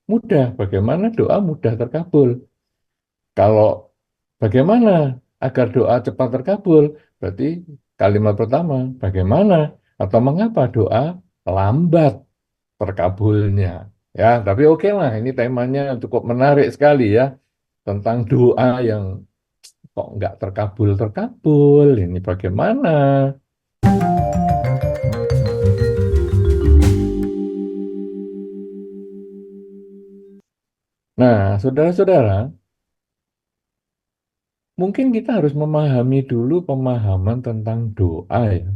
mudah. Bagaimana doa mudah terkabul? Kalau bagaimana agar doa cepat terkabul? Berarti kalimat pertama, bagaimana atau mengapa doa lambat terkabulnya? Ya, tapi oke lah, ini temanya cukup menarik sekali ya, tentang doa yang kok nggak terkabul-terkabul. Ini bagaimana? Nah, saudara-saudara, mungkin kita harus memahami dulu pemahaman tentang doa ya.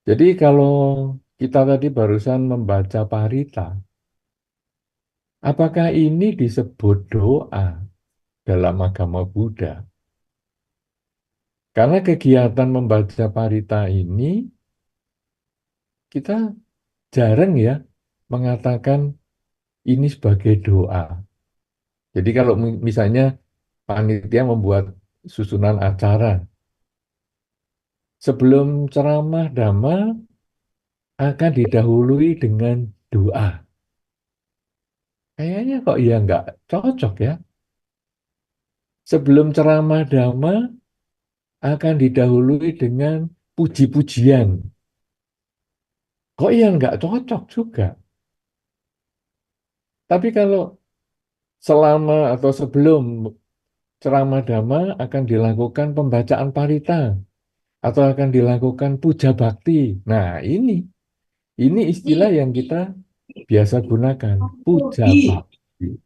Jadi kalau kita tadi barusan membaca parita, apakah ini disebut doa dalam agama Buddha? Karena kegiatan membaca parita ini kita jarang ya mengatakan ini sebagai doa. Jadi kalau misalnya panitia membuat susunan acara, sebelum ceramah dhamma akan didahului dengan doa. Kayaknya kok ya nggak cocok ya. Sebelum ceramah dhamma akan didahului dengan puji-pujian. Kok ya nggak cocok juga. Tapi kalau selama atau sebelum ceramah dhamma akan dilakukan pembacaan parita atau akan dilakukan puja bakti. Nah, ini istilah yang kita biasa gunakan, puja bakti.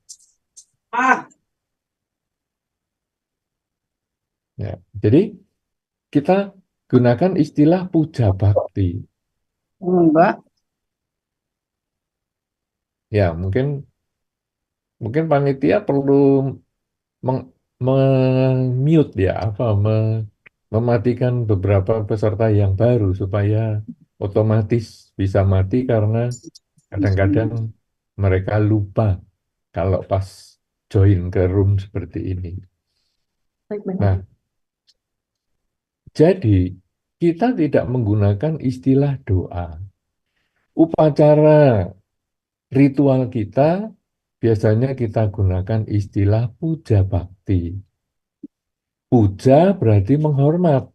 Ya, jadi kita gunakan istilah puja bakti. Mbak, Ya, mungkin panitia perlu mute ya, mematikan beberapa peserta yang baru supaya otomatis bisa mati karena kadang-kadang mereka lupa kalau pas join ke room seperti ini. Nah, jadi kita tidak menggunakan istilah doa. Upacara ritual kita biasanya kita gunakan istilah puja bakti. Puja berarti menghormat.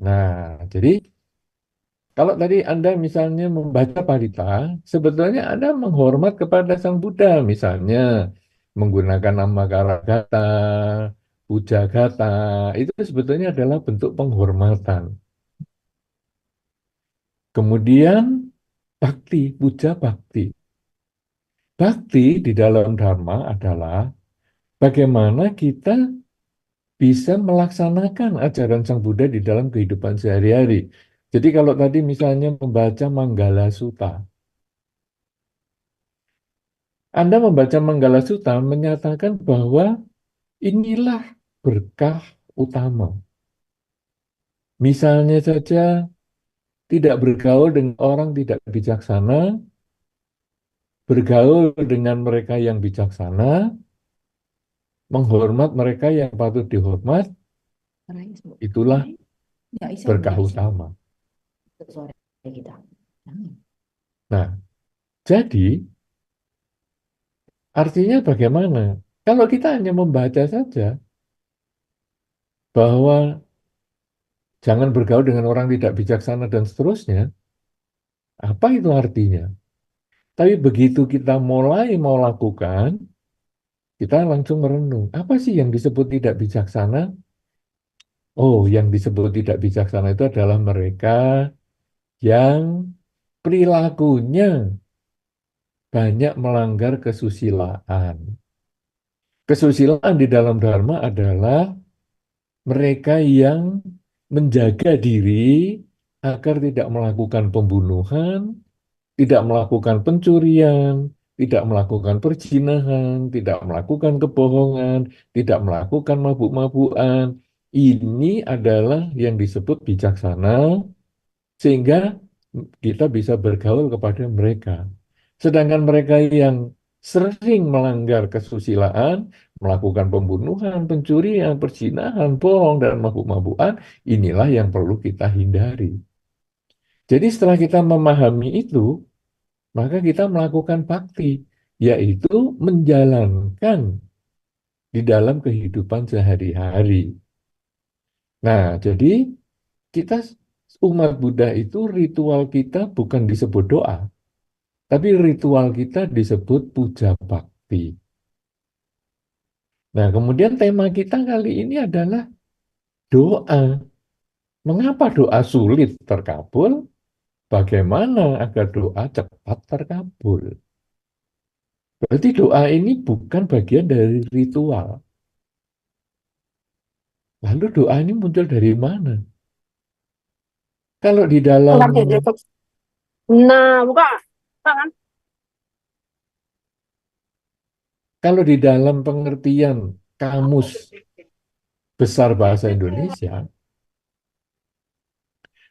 Nah, jadi kalau tadi Anda misalnya membaca parita, sebetulnya Anda menghormat kepada Sang Buddha, misalnya menggunakan nama Karagata, Puja Gata, itu sebetulnya adalah bentuk penghormatan. Kemudian bakti, puja bakti. Bakti di dalam Dharma adalah bagaimana kita bisa melaksanakan ajaran Sang Buddha di dalam kehidupan sehari-hari. Jadi kalau tadi misalnya membaca Manggala Sutta, Anda membaca Manggala Sutta menyatakan bahwa inilah berkah utama. Misalnya saja tidak bergaul dengan orang tidak bijaksana, bergaul dengan mereka yang bijaksana, menghormat mereka yang patut dihormat, itulah berkah utama. Nah, jadi artinya bagaimana? Kalau kita hanya membaca saja bahwa jangan bergaul dengan orang tidak bijaksana dan seterusnya, apa itu artinya? Tapi begitu kita mulai mau lakukan, kita langsung merenung. Apa sih yang disebut tidak bijaksana? Oh, yang disebut tidak bijaksana itu adalah mereka yang perilakunya banyak melanggar kesusilaan. Kesusilaan di dalam Dharma adalah mereka yang menjaga diri agar tidak melakukan pembunuhan, tidak melakukan pencurian, tidak melakukan perzinahan, tidak melakukan kebohongan, tidak melakukan mabuk-mabukan. Ini adalah yang disebut bijaksana, sehingga kita bisa bergaul kepada mereka. Sedangkan mereka yang sering melanggar kesusilaan, melakukan pembunuhan, pencurian, perzinahan, bohong, dan mabuk-mabukan, inilah yang perlu kita hindari. Jadi setelah kita memahami itu, maka kita melakukan bakti, yaitu menjalankan di dalam kehidupan sehari-hari. Nah, jadi kita umat Buddha itu ritual kita bukan disebut doa, tapi ritual kita disebut puja bakti. Nah, kemudian tema kita kali ini adalah doa. Mengapa doa sulit terkabul? Bagaimana agar doa cepat terkabul? Berarti doa ini bukan bagian dari ritual. Lalu doa ini muncul dari mana? Kalau di dalam Enggak kayak gitu. Nah, buka. Buka kan? kalau di dalam pengertian kamus besar bahasa Indonesia,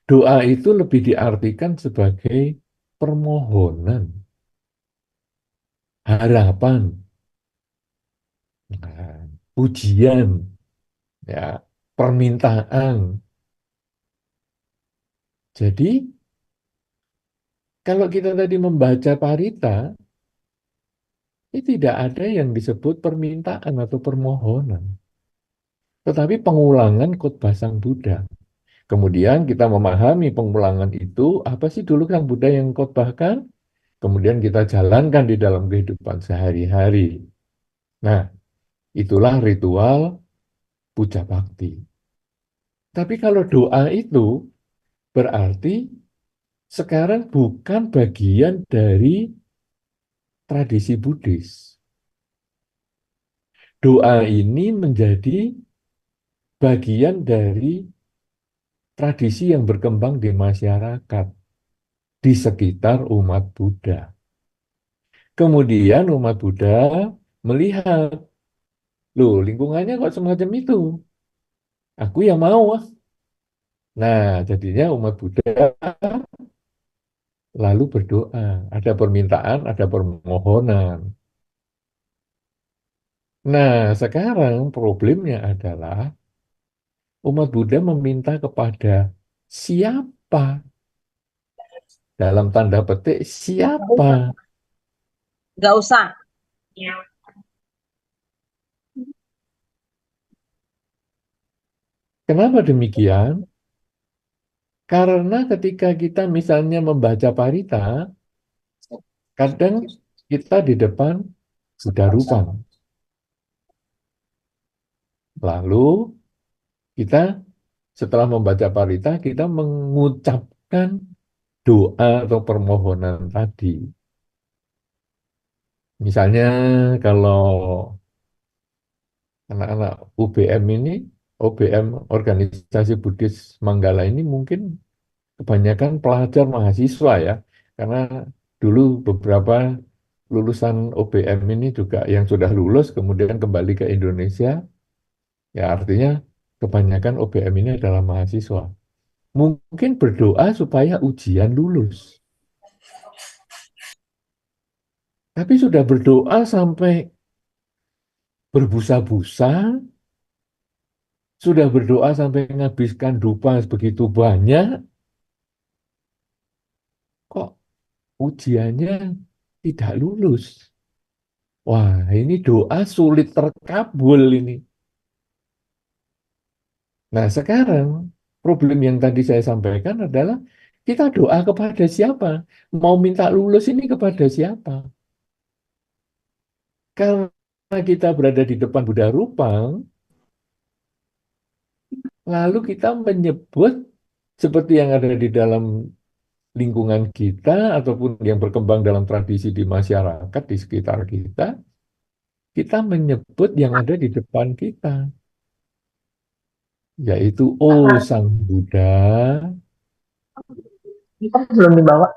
doa itu lebih diartikan sebagai permohonan, harapan, nah, pujian, ya, permintaan. Jadi kalau kita tadi membaca parita, ini tidak ada yang disebut permintaan atau permohonan, tetapi pengulangan khotbah Sang Buddha. Kemudian kita memahami pengulangan itu, apa sih dulu Sang Buddha yang khotbahkan? Kemudian kita jalankan di dalam kehidupan sehari-hari. Nah, itulah ritual puja bakti. Tapi kalau doa itu berarti sekarang bukan bagian dari tradisi Buddhis. Doa ini menjadi bagian dari tradisi yang berkembang di masyarakat, di sekitar umat Buddha. Kemudian umat Buddha melihat, loh lingkungannya kok semacam itu, aku yang mau. Ah. Nah, jadinya umat Buddha lalu berdoa, ada permintaan, ada permohonan. Nah, sekarang problemnya adalah umat Buddha meminta kepada siapa? Dalam tanda petik, Nggak usah. siapa? Nggak usah. Kenapa demikian? Karena ketika kita misalnya membaca parita, kadang kita di depan Buddha Rupang. Lalu kita setelah membaca parita, kita mengucapkan doa atau permohonan tadi. Misalnya kalau anak-anak UBM ini, OBM Organisasi Buddhis Manggala ini mungkin kebanyakan pelajar mahasiswa ya, karena dulu beberapa lulusan OBM ini juga yang sudah lulus kemudian kembali ke Indonesia, ya artinya kebanyakan OBM ini adalah mahasiswa. Mungkin berdoa supaya ujian lulus, tapi sudah berdoa sampai berbusa-busa, sudah berdoa sampai menghabiskan dupa begitu banyak, kok ujiannya tidak lulus. Wah, ini doa sulit terkabul ini. Nah, sekarang problem yang tadi saya sampaikan adalah kita doa kepada siapa? Mau minta lulus ini kepada siapa? Karena kita berada di depan Buddha Rupang, lalu kita menyebut seperti yang ada di dalam lingkungan kita ataupun yang berkembang dalam tradisi di masyarakat di sekitar kita, kita menyebut yang ada di depan kita, yaitu Oh Sang Buddha, Kita belum dibawa.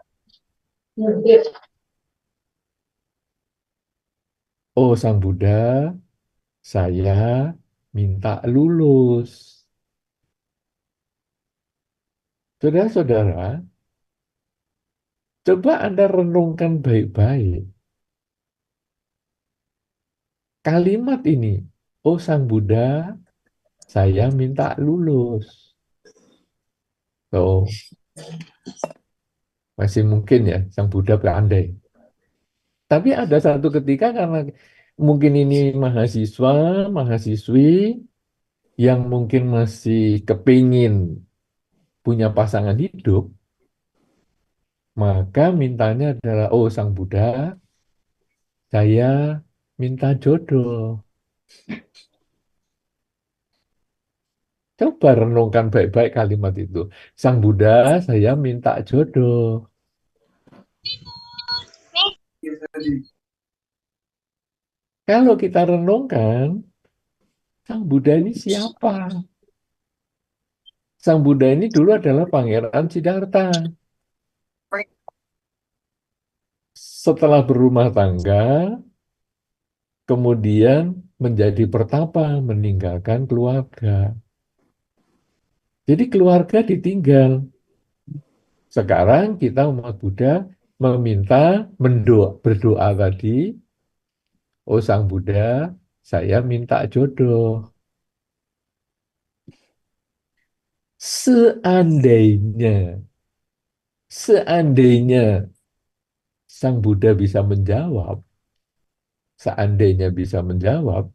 Oh Sang Buddha, saya minta lulus. Saudara-saudara, coba Anda renungkan baik-baik. Kalimat ini, Oh Sang Buddha, saya minta lulus. Tuh, masih mungkin ya Sang Buddha pandai. Tapi ada satu ketika karena mungkin ini mahasiswa, mahasiswi yang mungkin masih kepingin punya pasangan hidup, maka mintanya adalah, oh Sang Buddha, saya minta jodoh. Coba renungkan baik-baik kalimat itu. Sang Buddha, saya minta jodoh. Kalau kita renungkan, Sang Buddha ini siapa? Sang Buddha ini dulu adalah Pangeran Siddhartha. Setelah berumah tangga, kemudian menjadi pertapa, meninggalkan keluarga. Jadi keluarga ditinggal. Sekarang kita umat Buddha meminta, berdoa tadi, oh Sang Buddha, saya minta jodoh. Seandainya, seandainya Sang Buddha bisa menjawab, seandainya bisa menjawab,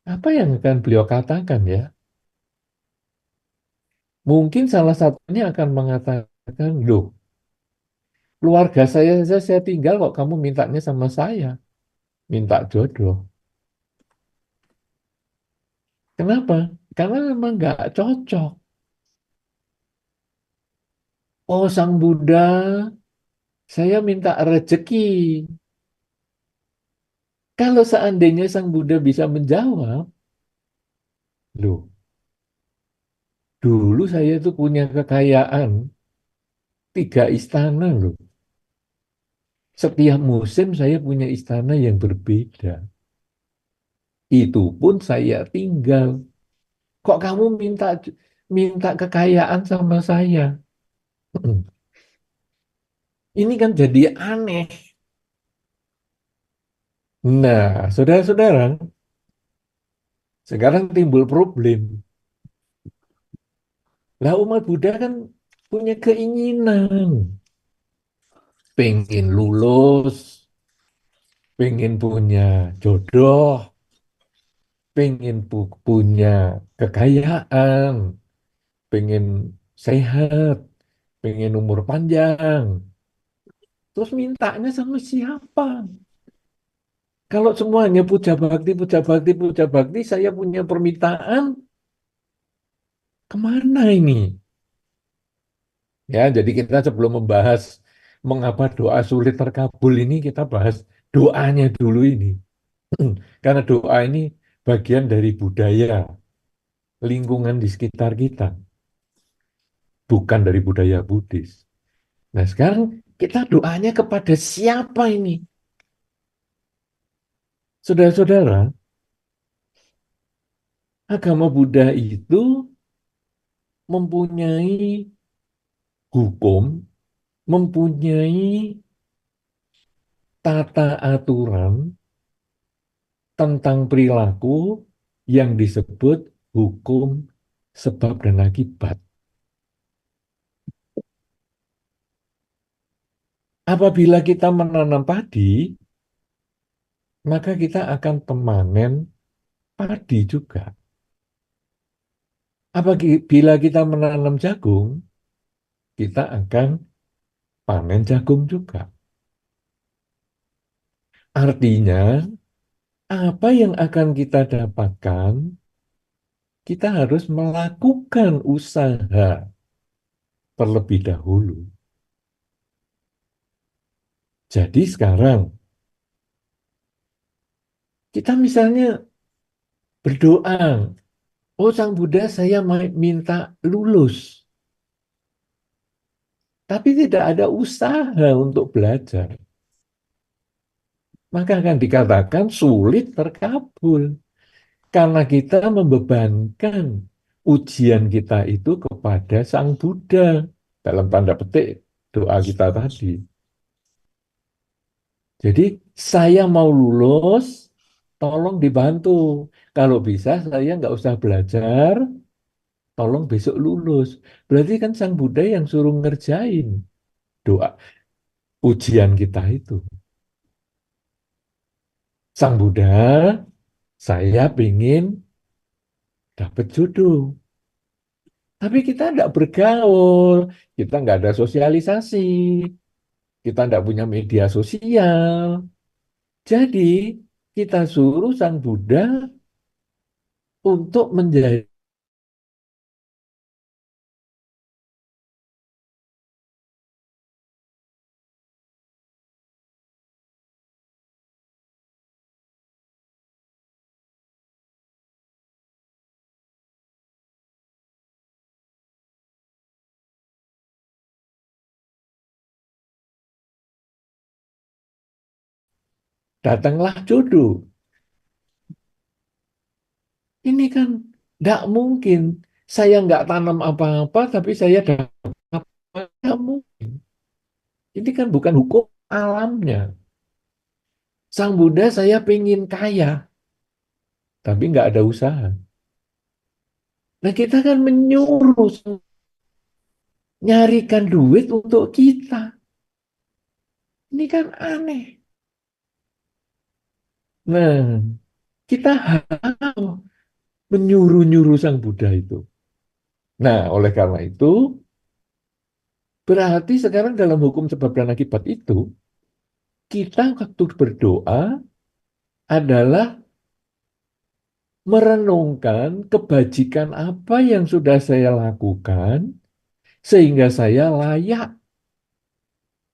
apa yang akan beliau katakan ya? Mungkin salah satunya akan mengatakan, loh, keluarga saya saja saya tinggal kok kamu mintanya sama saya, minta jodoh. Kenapa? Karena memang nggak cocok. Oh, Sang Buddha, saya minta rezeki. Kalau seandainya Sang Buddha bisa menjawab, loh, dulu saya itu punya kekayaan 3 istana loh. Setiap musim saya punya istana yang berbeda. Itu pun saya tinggal. Kok kamu minta minta kekayaan sama saya? Ini kan jadi aneh. Nah, saudara-saudara, sekarang timbul problem. Lah umat Buddha kan punya keinginan, pengen lulus, pengen punya jodoh, pengen punya kekayaan, pengen sehat, pengen umur panjang. Terus mintanya sama siapa? Kalau semuanya puja bakti, puja bakti, puja bakti, saya punya permintaan, kemana ini? Ya, jadi kita sebelum membahas mengapa doa sulit terkabul ini, kita bahas doanya dulu ini. Karena doa ini bagian dari budaya lingkungan di sekitar kita, bukan dari budaya Buddhis. Nah, sekarang kita doanya kepada siapa ini? Saudara-saudara, agama Buddha itu mempunyai hukum, mempunyai tata aturan tentang perilaku yang disebut hukum sebab dan akibat. Apabila kita menanam padi, maka kita akan memanen padi juga. Apabila kita menanam jagung, kita akan panen jagung juga. Artinya, apa yang akan kita dapatkan, kita harus melakukan usaha terlebih dahulu. Jadi sekarang, kita misalnya berdoa, oh Sang Buddha saya minta lulus. Tapi tidak ada usaha untuk belajar. Maka akan dikatakan sulit terkabul. Karena kita membebankan ujian kita itu kepada Sang Buddha. Dalam tanda petik doa kita tadi. Jadi saya mau lulus, tolong dibantu. Kalau bisa saya nggak usah belajar, tolong besok lulus. Berarti kan Sang Buddha yang suruh ngerjain doa ujian kita itu. Sang Buddha, saya ingin dapat jodoh. Tapi kita tidak bergaul, kita nggak ada sosialisasi, kita tidak punya media sosial. Jadi kita suruh Sang Buddha untuk menjadi datanglah jodoh. Ini kan tidak mungkin. Saya nggak tanam apa-apa, tapi saya dapat apa? Nggak mungkin. Ini kan bukan hukum alamnya. Sang Buddha saya pengen kaya, tapi nggak ada usaha. Nah kita kan menyuruh nyarikan duit untuk kita. Ini kan aneh. Nah, kita harus menyuruh-nyuruh Sang Buddha itu. Nah, oleh karena itu, berarti sekarang dalam hukum sebab dan akibat itu, kita waktu berdoa adalah merenungkan kebajikan apa yang sudah saya lakukan, sehingga saya layak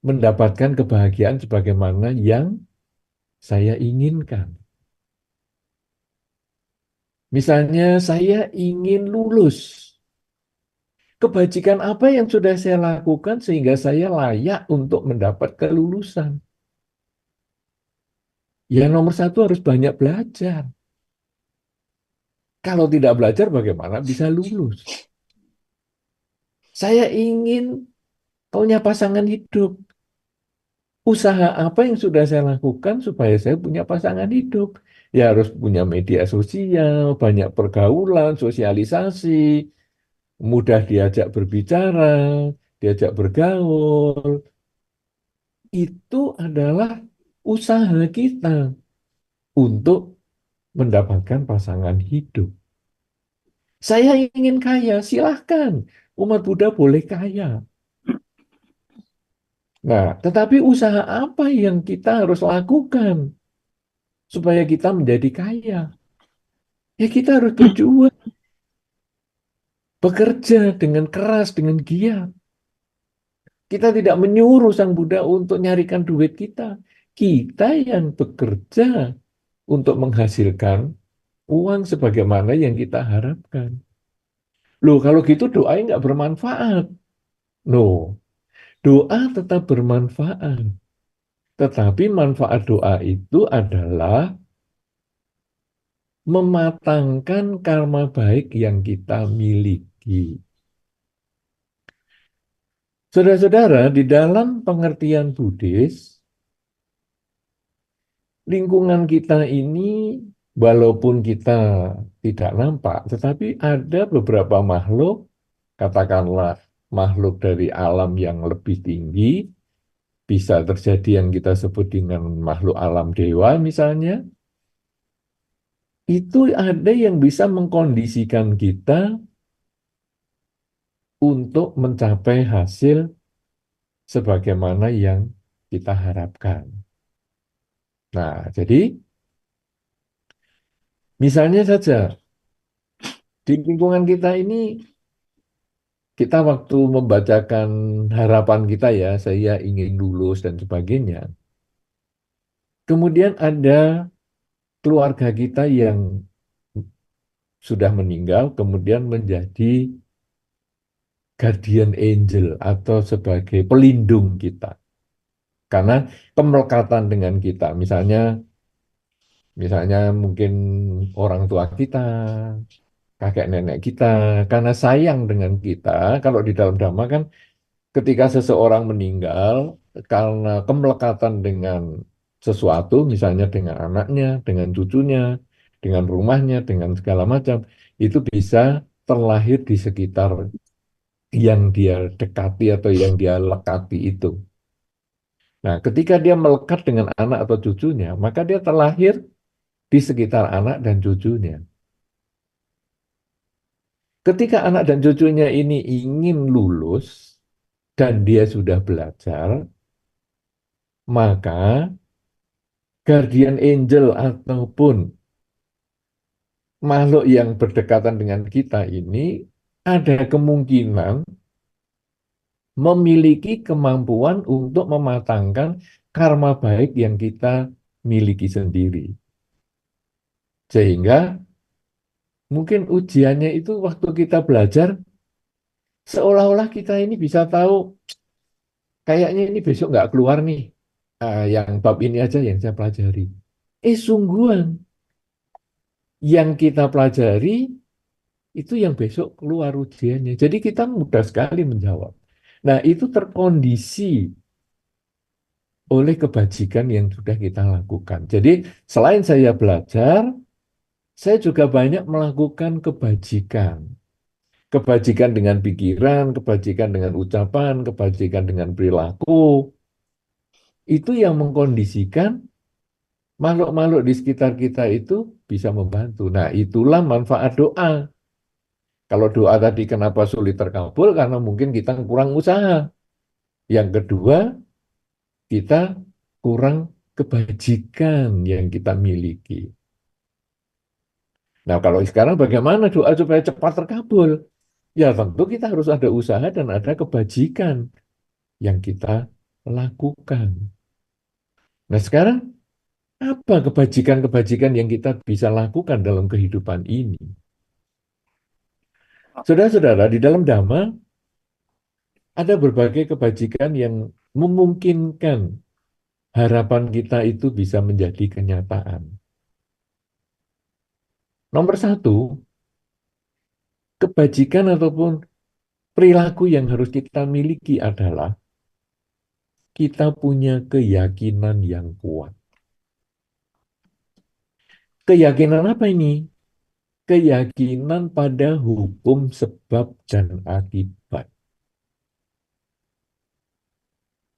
mendapatkan kebahagiaan sebagaimana yang saya inginkan. Misalnya, saya ingin lulus. Kebajikan apa yang sudah saya lakukan sehingga saya layak untuk mendapat kelulusan? Yang nomor satu harus banyak belajar. Kalau tidak belajar, bagaimana bisa lulus? Saya ingin punya pasangan hidup. Usaha apa yang sudah saya lakukan supaya saya punya pasangan hidup? Ya harus punya media sosial, banyak pergaulan, sosialisasi, mudah diajak berbicara, diajak bergaul. Itu adalah usaha kita untuk mendapatkan pasangan hidup. Saya ingin kaya, silahkan. Umat Buddha boleh kaya. Nah, tetapi usaha apa yang kita harus lakukan supaya kita menjadi kaya? Ya kita harus berjuang, bekerja dengan keras, dengan giat. Kita tidak menyuruh Sang Buddha untuk nyarikan duit kita. Kita yang bekerja untuk menghasilkan uang sebagaimana yang kita harapkan. Loh, kalau gitu doanya nggak bermanfaat. Loh, doa tetap bermanfaat. Tetapi manfaat doa itu adalah mematangkan karma baik yang kita miliki. Saudara-saudara, di dalam pengertian Buddhis, lingkungan kita ini, walaupun kita tidak nampak, tetapi ada beberapa makhluk, katakanlah makhluk dari alam yang lebih tinggi, bisa terjadi yang kita sebut dengan makhluk alam dewa misalnya, itu ada yang bisa mengkondisikan kita untuk mencapai hasil sebagaimana yang kita harapkan. Nah, jadi misalnya saja di lingkungan kita ini, kita waktu membacakan harapan kita ya, saya ingin lulus dan sebagainya. Kemudian ada keluarga kita yang sudah meninggal, kemudian menjadi guardian angel atau sebagai pelindung kita. Karena kemelekatan dengan kita, misalnya mungkin orang tua kita, kakek nenek kita, karena sayang dengan kita. Kalau di dalam Dhamma kan ketika seseorang meninggal karena kemelekatan dengan sesuatu, misalnya dengan anaknya, dengan cucunya, dengan rumahnya, dengan segala macam, itu bisa terlahir di sekitar yang dia dekati atau yang dia lekati itu. Nah, ketika dia melekat dengan anak atau cucunya, maka dia terlahir di sekitar anak dan cucunya. Ketika anak dan cucunya ini ingin lulus dan dia sudah belajar, maka guardian angel ataupun makhluk yang berdekatan dengan kita ini ada kemungkinan memiliki kemampuan untuk mematangkan karma baik yang kita miliki sendiri. Sehingga mungkin ujiannya itu waktu kita belajar, seolah-olah kita ini bisa tahu, kayaknya ini besok nggak keluar nih. Yang bab ini aja yang saya pelajari. Sungguhan, yang kita pelajari itu yang besok keluar ujiannya. Jadi kita mudah sekali menjawab. Nah, itu terkondisi oleh kebajikan yang sudah kita lakukan. Jadi, selain saya belajar, saya juga banyak melakukan kebajikan. Kebajikan dengan pikiran, kebajikan dengan ucapan, kebajikan dengan perilaku. Itu yang mengkondisikan makhluk-makhluk di sekitar kita itu bisa membantu. Nah, itulah manfaat doa. Kalau doa tadi kenapa sulit terkabul? Karena mungkin kita kurang usaha. Yang kedua, kita kurang kebajikan yang kita miliki. Nah, kalau sekarang bagaimana doa supaya cepat terkabul? Ya, tentu kita harus ada usaha dan ada kebajikan yang kita lakukan. Nah, sekarang apa kebajikan-kebajikan yang kita bisa lakukan dalam kehidupan ini? Saudara-saudara, di dalam Dhamma ada berbagai kebajikan yang memungkinkan harapan kita itu bisa menjadi kenyataan. Nomor satu, kebajikan ataupun perilaku yang harus kita miliki adalah kita punya keyakinan yang kuat. Keyakinan apa ini? Keyakinan pada hukum sebab dan akibat.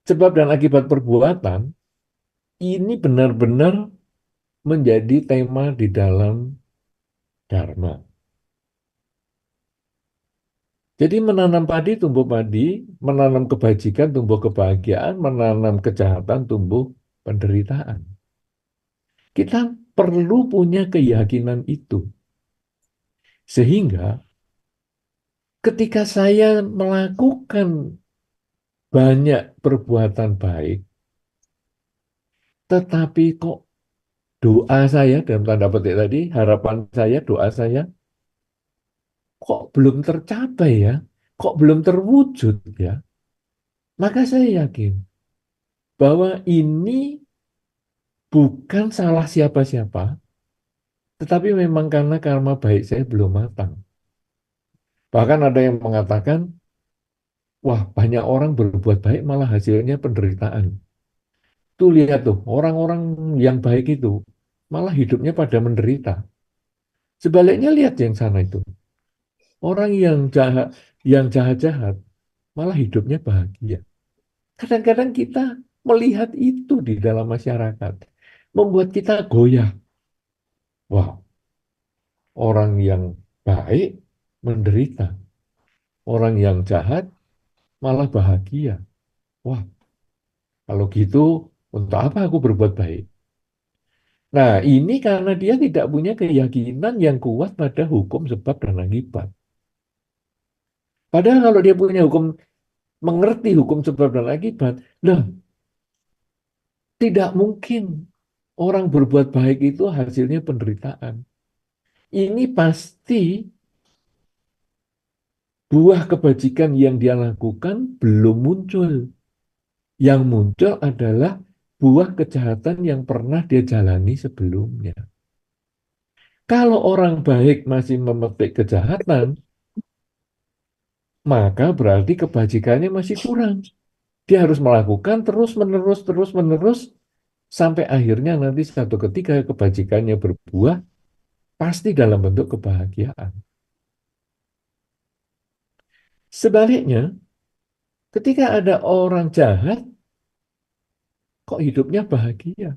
Sebab dan akibat perbuatan ini benar-benar menjadi tema di dalam Dharma. Jadi menanam padi tumbuh padi, menanam kebajikan tumbuh kebahagiaan, menanam kejahatan tumbuh penderitaan. Kita perlu punya keyakinan itu. Sehingga ketika saya melakukan banyak perbuatan baik, tetapi kok doa saya, dalam tanda petik tadi, harapan saya, doa saya, kok belum tercapai ya, kok belum terwujud ya, maka saya yakin bahwa ini bukan salah siapa-siapa, tetapi memang karena karma baik saya belum matang. Bahkan ada yang mengatakan, wah banyak orang berbuat baik malah hasilnya penderitaan. Tuh lihat tuh, orang-orang yang baik itu malah hidupnya pada menderita. Sebaliknya lihat yang sana itu. Orang yang jahat-jahat, malah hidupnya bahagia. Kadang-kadang kita melihat itu di dalam masyarakat. Membuat kita goyah. Wah, orang yang baik menderita. Orang yang jahat malah bahagia. Wah, kalau gitu untuk apa aku berbuat baik? Nah, ini karena dia tidak punya keyakinan yang kuat pada hukum sebab dan akibat. Padahal kalau dia punya mengerti hukum sebab dan akibat, nah, tidak mungkin orang berbuat baik itu hasilnya penderitaan. Ini pasti buah kebajikan yang dia lakukan belum muncul. Yang muncul adalah buah kejahatan yang pernah dia jalani sebelumnya. Kalau orang baik masih memetik kejahatan, maka berarti kebajikannya masih kurang. Dia harus melakukan terus-menerus, sampai akhirnya nanti satu ketika kebajikannya berbuah, pasti dalam bentuk kebahagiaan. Sebaliknya, ketika ada orang jahat, kok hidupnya bahagia?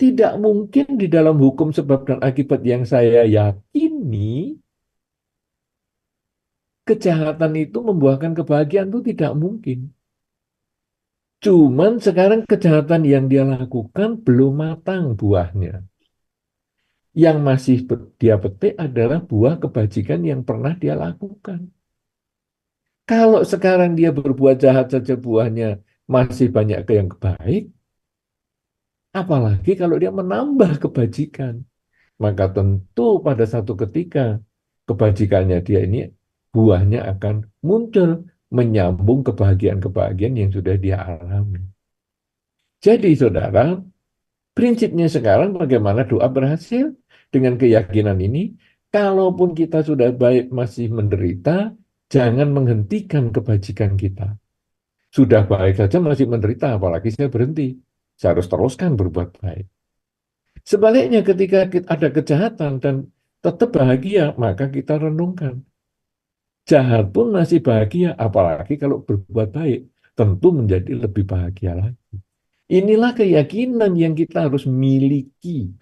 Tidak mungkin di dalam hukum sebab dan akibat yang saya yakini, kejahatan itu membuahkan kebahagiaan itu tidak mungkin. Cuman sekarang kejahatan yang dia lakukan belum matang buahnya. Yang masih dia petik adalah buah kebajikan yang pernah dia lakukan. Kalau sekarang dia berbuat jahat saja buahnya masih banyak ke yang baik, apalagi kalau dia menambah kebajikan. Maka tentu pada satu ketika kebajikannya dia ini buahnya akan muncul menyambung kebahagiaan-kebahagiaan yang sudah dia alami. Jadi saudara, prinsipnya sekarang bagaimana doa berhasil dengan keyakinan ini, kalaupun kita sudah baik masih menderita, jangan menghentikan kebajikan kita. Sudah baik saja masih menderita, apalagi saya berhenti. Saya harus teruskan berbuat baik. Sebaliknya ketika ada kejahatan dan tetap bahagia, maka kita renungkan. Jahat pun masih bahagia, apalagi kalau berbuat baik. Tentu menjadi lebih bahagia lagi. Inilah keyakinan yang kita harus miliki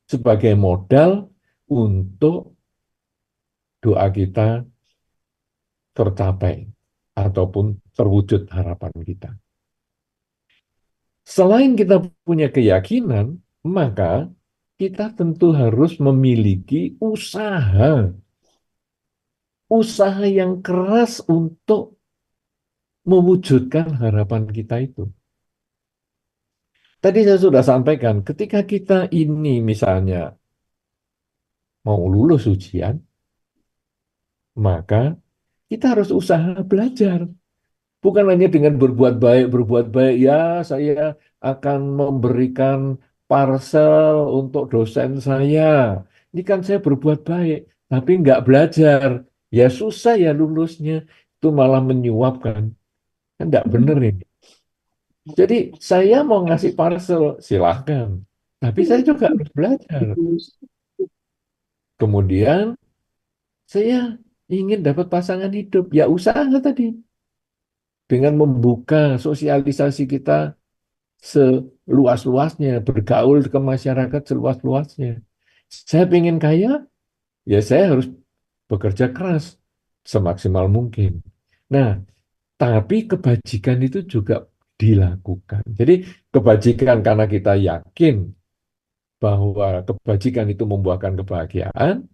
sebagai modal untuk doa kita tercapai ataupun terwujud harapan kita. Selain kita punya keyakinan, maka kita tentu harus memiliki usaha yang keras untuk mewujudkan harapan kita itu. Tadi saya sudah sampaikan, ketika kita ini misalnya mau lulus ujian, maka kita harus usaha belajar. Bukan hanya dengan berbuat baik, ya saya akan memberikan parcel untuk dosen saya. Ini kan saya berbuat baik, tapi nggak belajar. Ya susah ya lulusnya, itu malah menyuapkan. Kan nggak bener ini. Jadi saya mau ngasih parcel, silahkan. Tapi saya juga harus belajar. Kemudian saya ingin dapat pasangan hidup, ya usaha tadi. Dengan membuka sosialisasi kita seluas-luasnya, bergaul ke masyarakat seluas-luasnya. Saya ingin kaya, ya saya harus bekerja keras semaksimal mungkin. Nah, tapi kebajikan itu juga dilakukan. Jadi kebajikan karena kita yakin bahwa kebajikan itu membuahkan kebahagiaan,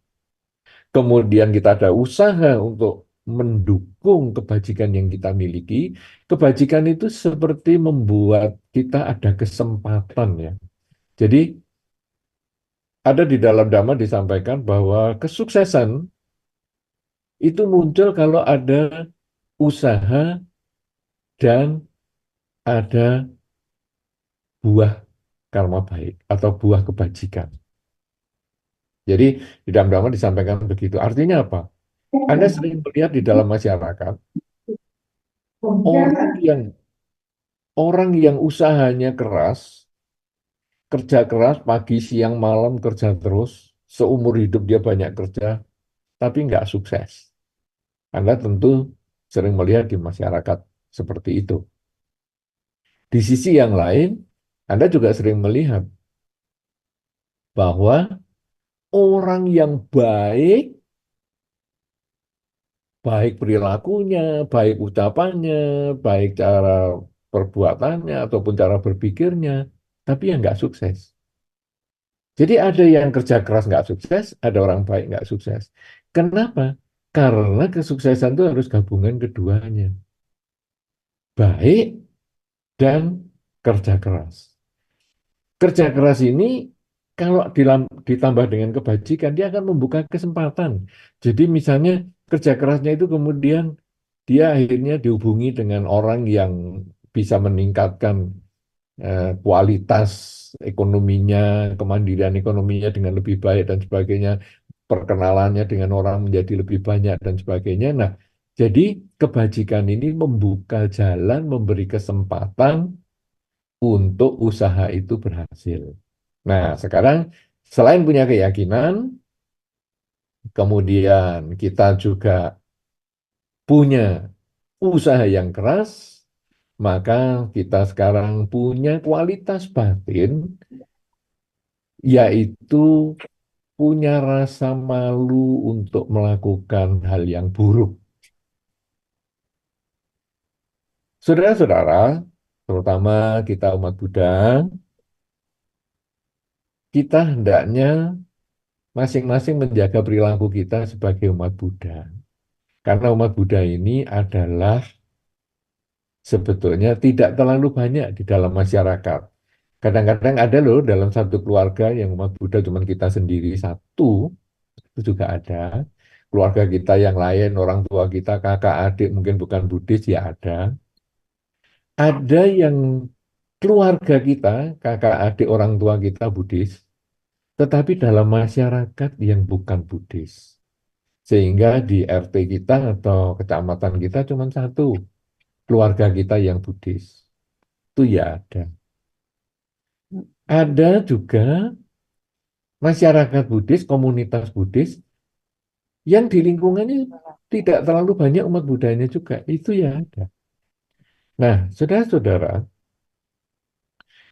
kemudian kita ada usaha untuk mendukung kebajikan yang kita miliki. Kebajikan itu seperti membuat kita ada kesempatan ya. Jadi ada di dalam Dhamma disampaikan bahwa kesuksesan itu muncul kalau ada usaha dan ada buah karma baik atau buah kebajikan. Jadi di dalam Dhamma disampaikan begitu. Artinya apa? Anda sering melihat di dalam masyarakat orang yang usahanya keras, kerja keras pagi, siang, malam kerja terus, seumur hidup dia banyak kerja, tapi nggak sukses. Anda tentu sering melihat di masyarakat seperti itu. Di sisi yang lain, Anda juga sering melihat bahwa orang yang baik, baik perilakunya, baik ucapannya, baik cara perbuatannya ataupun cara berpikirnya, tapi yang nggak sukses. Jadi ada yang kerja keras nggak sukses, ada orang baik nggak sukses. Kenapa? Karena kesuksesan itu harus gabungan keduanya. Baik dan kerja keras. Kerja keras ini kalau ditambah dengan kebajikan, dia akan membuka kesempatan. Jadi misalnya kerja kerasnya itu kemudian dia akhirnya dihubungi dengan orang yang bisa meningkatkan kualitas ekonominya, kemandirian ekonominya dengan lebih baik dan sebagainya, perkenalannya dengan orang menjadi lebih banyak dan sebagainya. Nah, jadi kebajikan ini membuka jalan, memberi kesempatan untuk usaha itu berhasil. Nah, sekarang selain punya keyakinan, kemudian kita juga punya usaha yang keras, maka kita sekarang punya kualitas batin, yaitu punya rasa malu untuk melakukan hal yang buruk. Saudara-saudara, terutama kita umat Buddha, kita hendaknya masing-masing menjaga perilaku kita sebagai umat Buddha. Karena umat Buddha ini adalah sebetulnya tidak terlalu banyak di dalam masyarakat. Kadang-kadang ada loh dalam satu keluarga yang umat Buddha cuma kita sendiri satu, itu juga ada. Keluarga kita yang lain, orang tua kita, kakak, adik mungkin bukan Buddhis, ya ada. Ada yang keluarga kita, kakak, adik, orang tua kita Buddhis, tetapi dalam masyarakat yang bukan Buddhis. Sehingga di RT kita atau kecamatan kita cuma satu, keluarga kita yang Buddhis. Itu ya ada. Ada juga masyarakat Buddhis, komunitas Buddhis, yang di lingkungannya tidak terlalu banyak umat Buddhanya juga. Itu ya ada. Nah, saudara-saudara,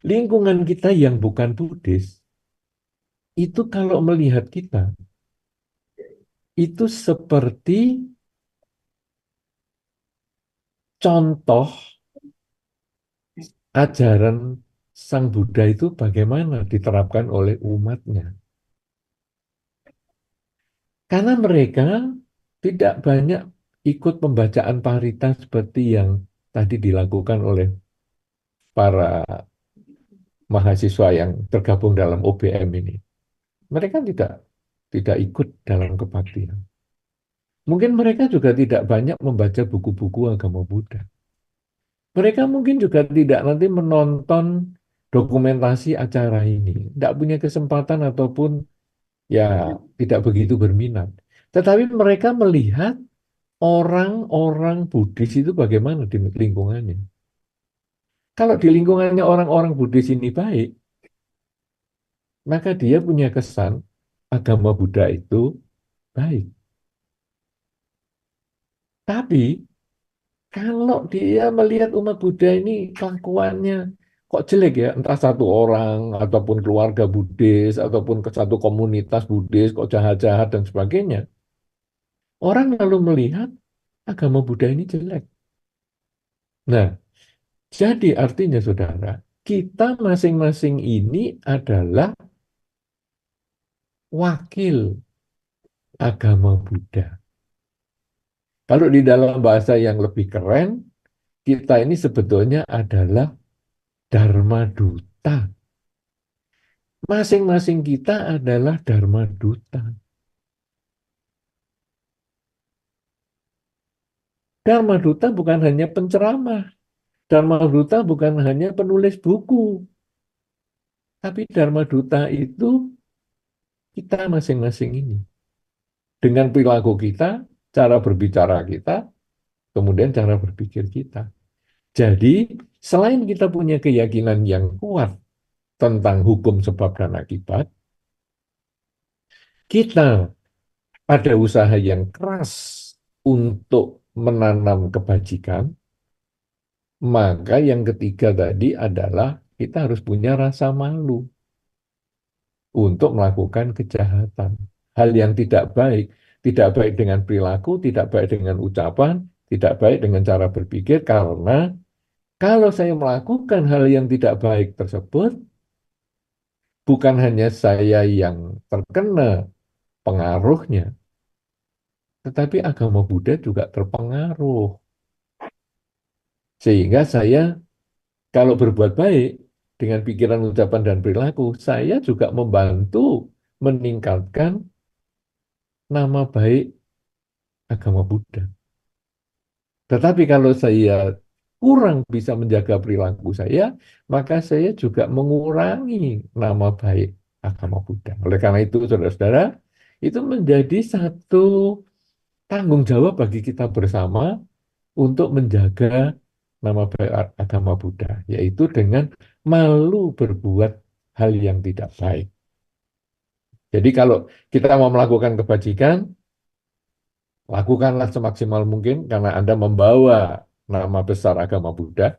lingkungan kita yang bukan Buddhis, itu kalau melihat kita, itu seperti contoh ajaran Sang Buddha itu bagaimana diterapkan oleh umatnya. Karena mereka tidak banyak ikut pembacaan parita seperti yang tadi dilakukan oleh para mahasiswa yang tergabung dalam OBM ini. Mereka tidak ikut dalam kebaktian. Mungkin mereka juga tidak banyak membaca buku-buku agama Buddha. Mereka mungkin juga tidak nanti menonton dokumentasi acara ini. Tidak punya kesempatan ataupun ya tidak begitu berminat. Tetapi mereka melihat orang-orang Buddhis itu bagaimana di lingkungannya. Kalau di lingkungannya orang-orang Buddhis ini baik, maka dia punya kesan agama Buddha itu baik. Tapi kalau dia melihat umat Buddha ini kelakuannya kok jelek ya, entah satu orang ataupun keluarga Buddhis ataupun ke satu komunitas Buddhis kok jahat-jahat dan sebagainya, orang lalu melihat agama Buddha ini jelek. Nah, jadi artinya saudara, kita masing-masing ini adalah wakil agama Buddha. Kalau di dalam bahasa yang lebih keren, kita ini sebetulnya adalah Dharma Duta. Masing-masing kita adalah Dharma Duta. Dharma Duta bukan hanya penceramah. Dharma Duta bukan hanya penulis buku. Tapi Dharma Duta itu kita masing-masing ini. Dengan perilaku kita, cara berbicara kita, kemudian cara berpikir kita. Jadi, selain kita punya keyakinan yang kuat tentang hukum sebab dan akibat, kita ada usaha yang keras untuk menanam kebajikan, maka yang ketiga tadi adalah kita harus punya rasa malu untuk melakukan kejahatan. Hal yang tidak baik dengan perilaku, tidak baik dengan ucapan, tidak baik dengan cara berpikir, karena kalau saya melakukan hal yang tidak baik tersebut, bukan hanya saya yang terkena pengaruhnya, tetapi agama Buddha juga terpengaruh. Sehingga saya kalau berbuat baik dengan pikiran, ucapan, dan perilaku, saya juga membantu meningkatkan nama baik agama Buddha. Tetapi kalau saya kurang bisa menjaga perilaku saya, maka saya juga mengurangi nama baik agama Buddha. Oleh karena itu, saudara-saudara, itu menjadi satu tanggung jawab bagi kita bersama untuk menjaga nama baik agama Buddha, yaitu dengan malu berbuat hal yang tidak baik. Jadi kalau kita mau melakukan kebajikan, Lakukanlah semaksimal mungkin karena Anda membawa nama besar agama Buddha.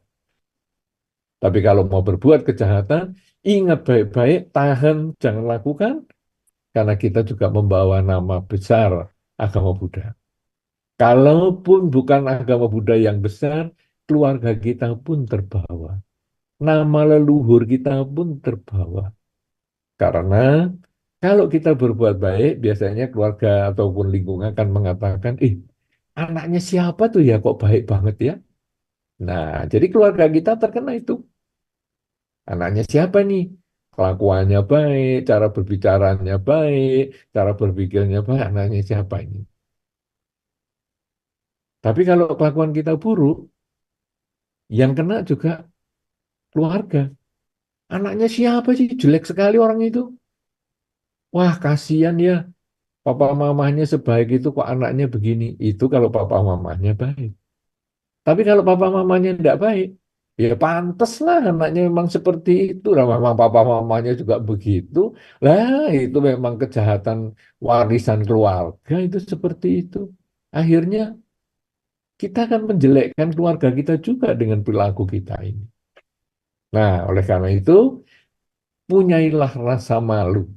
Tapi kalau mau berbuat kejahatan, ingat baik-baik, tahan, jangan lakukan, karena kita juga membawa nama besar agama Buddha. Kalaupun bukan agama Buddha yang besar, keluarga kita pun terbawa. Nama leluhur kita pun terbawa. Karena kalau kita berbuat baik, biasanya keluarga ataupun lingkungan akan mengatakan, anaknya siapa tuh ya kok baik banget ya? Nah, jadi keluarga kita terkena itu. Anaknya siapa nih? Kelakuannya baik, cara berbicaranya baik, cara berpikirnya baik, anaknya siapa ini? Tapi kalau kelakuan kita buruk, yang kena juga keluarga. Anaknya siapa sih? Jelek sekali orang itu. Wah, kasihan ya. Papa mamanya sebaik itu kok anaknya begini. Itu kalau papa mamanya baik. Tapi kalau papa mamanya tidak baik, ya pantas lah anaknya memang seperti itu. Lah memang papa mamanya juga begitu. Lah itu memang kejahatan warisan keluarga itu seperti itu. Akhirnya kita akan menjelekkan keluarga kita juga dengan perilaku kita ini. Nah, oleh karena itu, punyailah rasa malu.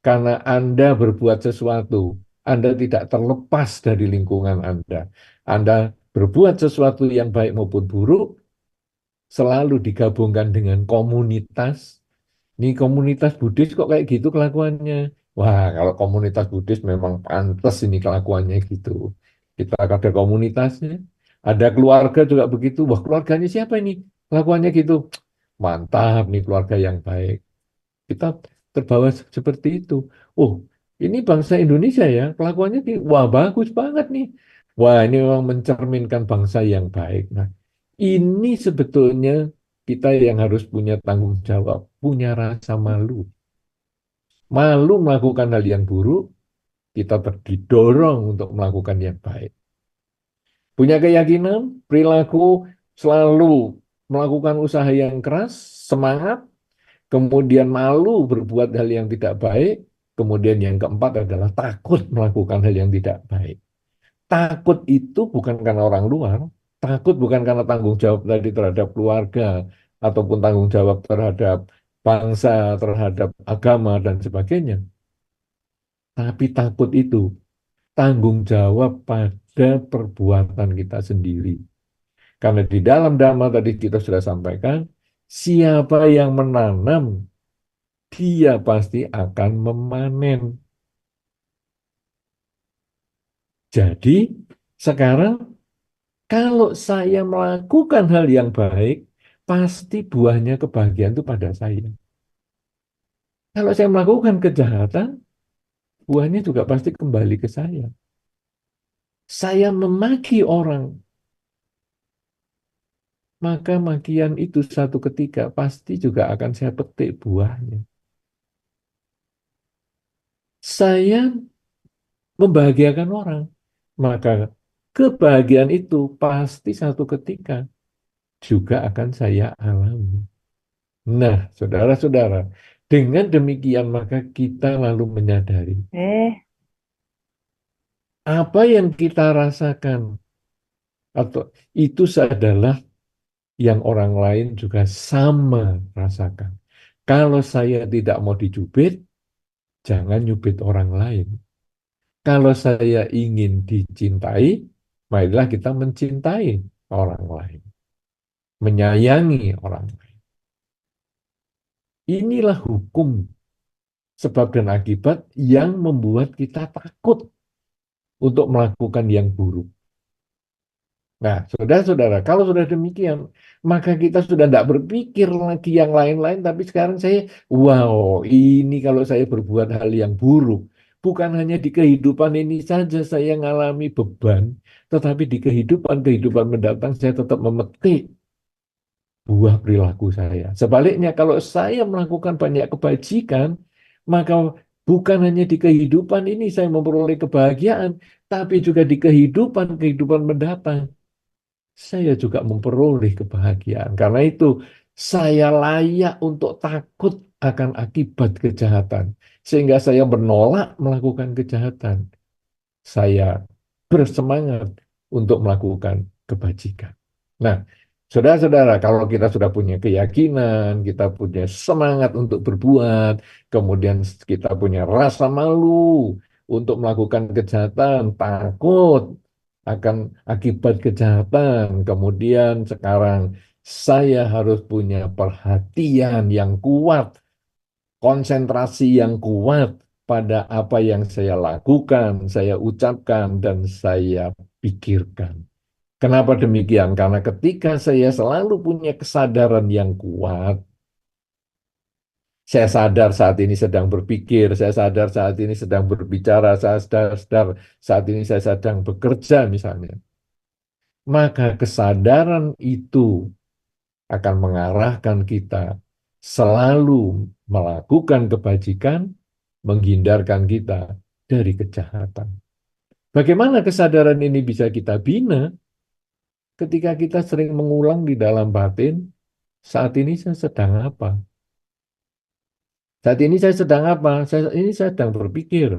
Karena Anda berbuat sesuatu, Anda tidak terlepas dari lingkungan Anda. Anda berbuat sesuatu yang baik maupun buruk, selalu digabungkan dengan komunitas. Ini komunitas Buddhis kok kayak gitu kelakuannya. Wah, kalau komunitas Buddhis memang pantas ini kelakuannya gitu. Kita ada komunitasnya, ada keluarga juga begitu. Wah, keluarganya siapa ini? Kelakuannya gitu. Mantap nih keluarga yang baik. Kita terbawa seperti itu. Oh, ini bangsa Indonesia ya, kelakuannya wah bagus banget nih. Wah, ini memang mencerminkan bangsa yang baik. Nah, ini sebetulnya kita yang harus punya tanggung jawab, punya rasa malu. Malu melakukan hal yang buruk, kita didorong untuk melakukan yang baik. Punya keyakinan, perilaku, selalu melakukan usaha yang keras, semangat, kemudian malu berbuat hal yang tidak baik, kemudian yang keempat adalah takut melakukan hal yang tidak baik. Takut itu bukan karena orang luar, takut bukan karena tanggung jawab tadi terhadap keluarga, ataupun tanggung jawab terhadap bangsa, terhadap agama, dan sebagainya. Tapi takut itu tanggung jawab pada perbuatan kita sendiri. Karena di dalam Dhamma tadi kita sudah sampaikan, siapa yang menanam dia pasti akan memanen. Jadi, sekarang kalau saya melakukan hal yang baik, pasti buahnya kebahagiaan itu pada saya. Kalau saya melakukan kejahatan, buahnya juga pasti kembali ke saya. Saya memaki orang, maka makian itu satu ketika pasti juga akan saya petik buahnya. Saya membahagiakan orang, maka kebahagiaan itu pasti satu ketika juga akan saya alami. Nah, saudara-saudara, dengan demikian maka kita lalu menyadari Eh, apa yang kita rasakan atau itu adalah yang orang lain juga sama rasakan. Kalau saya tidak mau dicubit, jangan nyubit orang lain. Kalau saya ingin dicintai, marilah kita mencintai orang lain, menyayangi orang lain. Inilah hukum sebab dan akibat yang membuat kita takut untuk melakukan yang buruk. Nah, saudara-saudara, kalau sudah demikian, maka kita sudah tidak berpikir lagi yang lain-lain, tapi sekarang saya, wow, ini kalau saya berbuat hal yang buruk, bukan hanya di kehidupan ini saja saya mengalami beban, tetapi di kehidupan-kehidupan mendatang saya tetap memetik buah perilaku saya. Sebaliknya, kalau saya melakukan banyak kebajikan, maka bukan hanya di kehidupan ini saya memperoleh kebahagiaan, tapi juga di kehidupan-kehidupan mendatang saya juga memperoleh kebahagiaan. Karena itu, saya layak untuk takut akan akibat kejahatan, sehingga saya menolak melakukan kejahatan. Saya bersemangat untuk melakukan kebajikan. Nah, saudara-saudara, kalau kita sudah punya keyakinan, kita punya semangat untuk berbuat, kemudian kita punya rasa malu untuk melakukan kejahatan, takut akan akibat kejahatan, kemudian sekarang saya harus punya perhatian yang kuat, konsentrasi yang kuat pada apa yang saya lakukan, saya ucapkan, dan saya pikirkan. Kenapa demikian? Karena ketika saya selalu punya kesadaran yang kuat, saya sadar saat ini sedang berpikir, saya sadar saat ini sedang berbicara, saya sadar saat ini saya sedang bekerja misalnya. Maka kesadaran itu akan mengarahkan kita selalu melakukan kebajikan, menghindarkan kita dari kejahatan. Bagaimana kesadaran ini bisa kita bina ketika kita sering mengulang di dalam batin, saat ini saya sedang apa? Saat ini saya sedang apa? Saya sedang berpikir.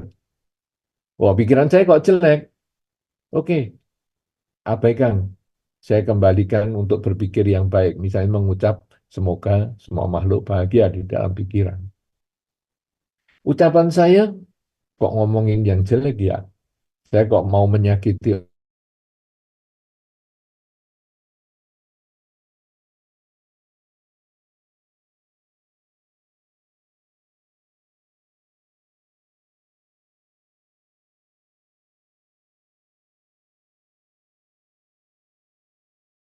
Wah, pikiran saya kok jelek. Oke, abaikan. Saya kembalikan untuk berpikir yang baik. Misalnya mengucap, semoga semua makhluk bahagia di dalam pikiran. Ucapan saya kok ngomongin yang jelek ya? Saya kok mau menyakiti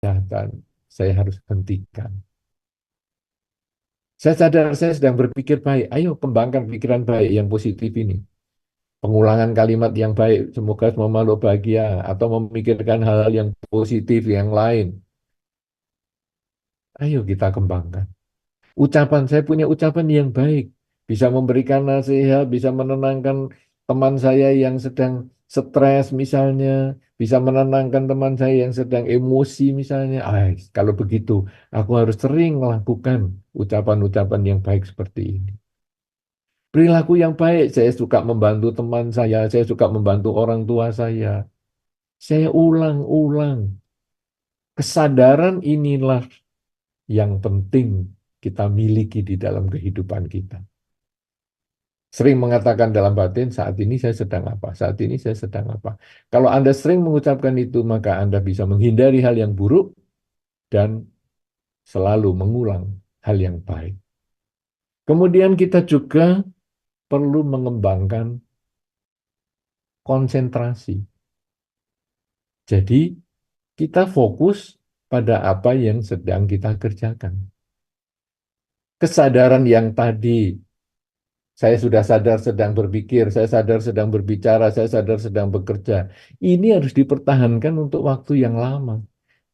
kejahatan. Saya harus hentikan. Saya sadar saya sedang berpikir baik. Ayo kembangkan pikiran baik yang positif ini. Pengulangan kalimat yang baik, semoga semua makhluk bahagia, atau memikirkan hal-hal yang positif yang lain. Ayo kita kembangkan. Ucapan, saya punya ucapan yang baik. Bisa memberikan nasihat, bisa menenangkan teman saya yang sedang stres misalnya. Bisa menenangkan teman saya yang sedang emosi misalnya. Kalau begitu, aku harus sering melakukan ucapan-ucapan yang baik seperti ini. Perilaku yang baik, saya suka membantu teman saya suka membantu orang tua saya. Saya ulang-ulang. Kesadaran inilah yang penting kita miliki di dalam kehidupan kita. Sering mengatakan dalam batin, saat ini saya sedang apa? Saat ini saya sedang apa? Kalau Anda sering mengucapkan itu, maka Anda bisa menghindari hal yang buruk dan selalu mengulang hal yang baik. Kemudian kita juga perlu mengembangkan konsentrasi. Jadi, kita fokus pada apa yang sedang kita kerjakan. Kesadaran yang tadi, saya sudah sadar sedang berpikir, saya sadar sedang berbicara, saya sadar sedang bekerja. Ini harus dipertahankan untuk waktu yang lama.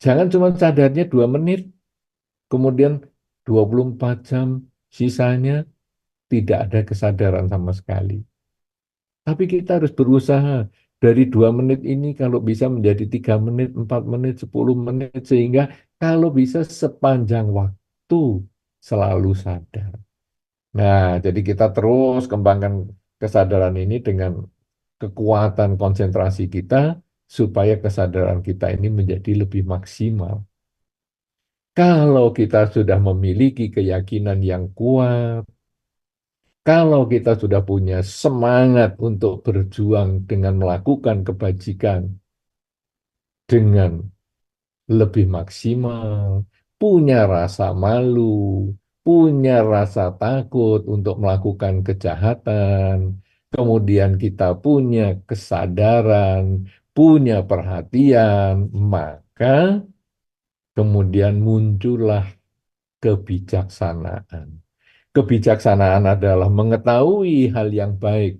Jangan cuma sadarnya 2 menit, kemudian 24 jam sisanya tidak ada kesadaran sama sekali. Tapi kita harus berusaha dari 2 menit ini kalau bisa menjadi 3 menit, 4 menit, 10 menit, sehingga kalau bisa sepanjang waktu selalu sadar. Nah, jadi kita terus kembangkan kesadaran ini dengan kekuatan konsentrasi kita supaya kesadaran kita ini menjadi lebih maksimal. Kalau kita sudah memiliki keyakinan yang kuat, kalau kita sudah punya semangat untuk berjuang dengan melakukan kebajikan dengan lebih maksimal, punya rasa malu, punya rasa takut untuk melakukan kejahatan, kemudian kita punya kesadaran, punya perhatian, maka kemudian muncullah kebijaksanaan. Kebijaksanaan adalah mengetahui hal yang baik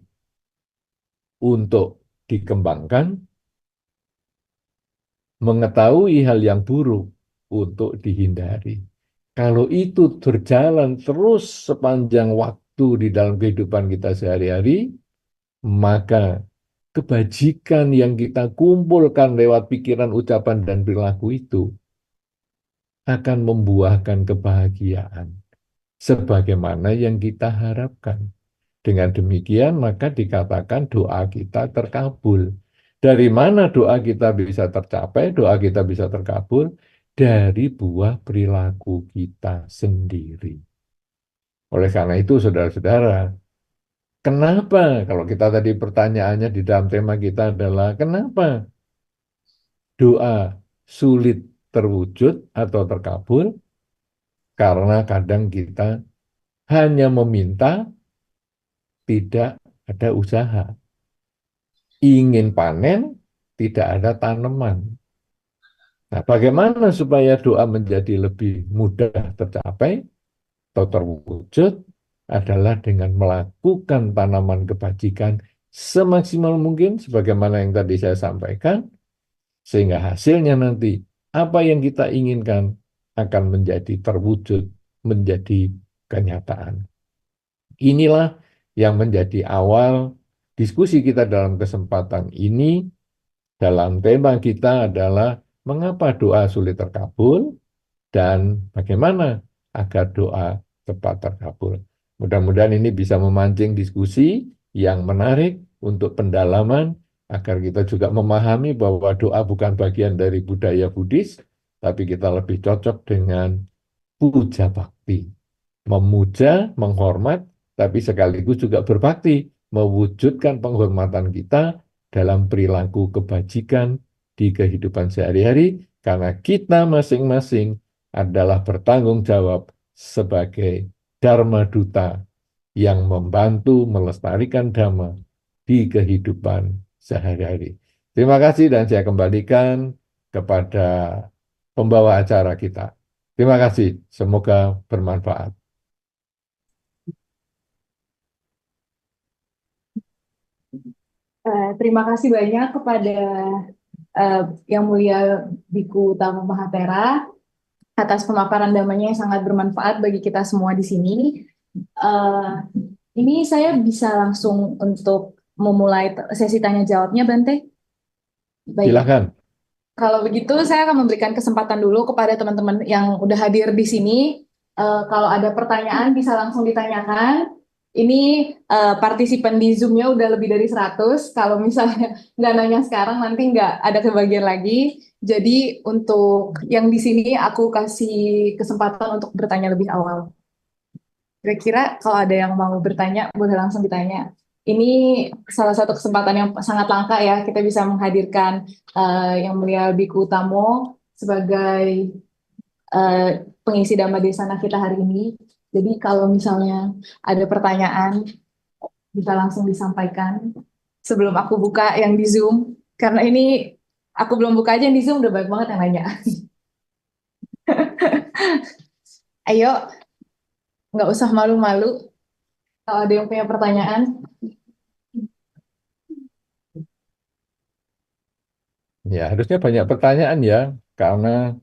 untuk dikembangkan, mengetahui hal yang buruk untuk dihindari. Kalau itu berjalan terus sepanjang waktu di dalam kehidupan kita sehari-hari, maka kebajikan yang kita kumpulkan lewat pikiran, ucapan, dan perilaku itu akan membuahkan kebahagiaan sebagaimana yang kita harapkan. Dengan demikian, maka dikatakan doa kita terkabul. Dari mana doa kita bisa tercapai, doa kita bisa terkabul? Dari buah perilaku kita sendiri. Oleh karena itu, saudara-saudara, kenapa kalau kita tadi pertanyaannya di dalam tema kita adalah kenapa doa sulit terwujud atau terkabul? Karena kadang kita hanya meminta, tidak ada usaha. Ingin panen, tidak ada tanaman. Nah, bagaimana supaya doa menjadi lebih mudah tercapai atau terwujud adalah dengan melakukan tanaman kebajikan semaksimal mungkin, sebagaimana yang tadi saya sampaikan, sehingga hasilnya nanti apa yang kita inginkan akan menjadi terwujud, menjadi kenyataan. Inilah yang menjadi awal diskusi kita dalam kesempatan ini. Dalam tema kita adalah mengapa doa sulit terkabul dan bagaimana agar doa cepat terkabul. Mudah-mudahan ini bisa memancing diskusi yang menarik untuk pendalaman agar kita juga memahami bahwa doa bukan bagian dari budaya Buddhis, tapi kita lebih cocok dengan puja bakti. Memuja, menghormat, tapi sekaligus juga berbakti, mewujudkan penghormatan kita dalam perilaku kebajikan di kehidupan sehari-hari, karena kita masing-masing adalah bertanggung jawab sebagai Dharma Duta yang membantu melestarikan Dhamma di kehidupan sehari-hari. Terima kasih dan saya kembalikan kepada pembawa acara kita. Terima kasih, semoga bermanfaat. Terima kasih banyak kepada Yang Mulia Biku Utama Mahatera atas pemaparan damanya yang sangat bermanfaat bagi kita semua di sini. Eh, ini saya bisa langsung untuk memulai sesi tanya jawabnya, Bante. Baik, Silakan. kalau begitu saya akan memberikan kesempatan dulu kepada teman-teman yang udah hadir di sini. Kalau ada pertanyaan bisa langsung ditanyakan. Ini partisipan di Zoom-nya udah lebih dari 100. Kalau misalnya nggak nanya sekarang, nanti nggak ada kebagian lagi. Jadi untuk yang di sini aku kasih kesempatan untuk bertanya lebih awal. Kira-kira kalau ada yang mau bertanya, boleh langsung ditanya. Ini salah satu kesempatan yang sangat langka ya, kita bisa menghadirkan Yang Mulia Biku Utamo sebagai eh, pengisi Dhamma Desana kita hari ini. Jadi kalau misalnya ada pertanyaan, bisa langsung disampaikan sebelum aku buka yang di Zoom. Karena ini aku belum buka aja yang di Zoom, udah banyak banget yang nanya. Ayo, nggak usah malu-malu. Kalau ada yang punya pertanyaan, Ya, harusnya banyak pertanyaan ya, karena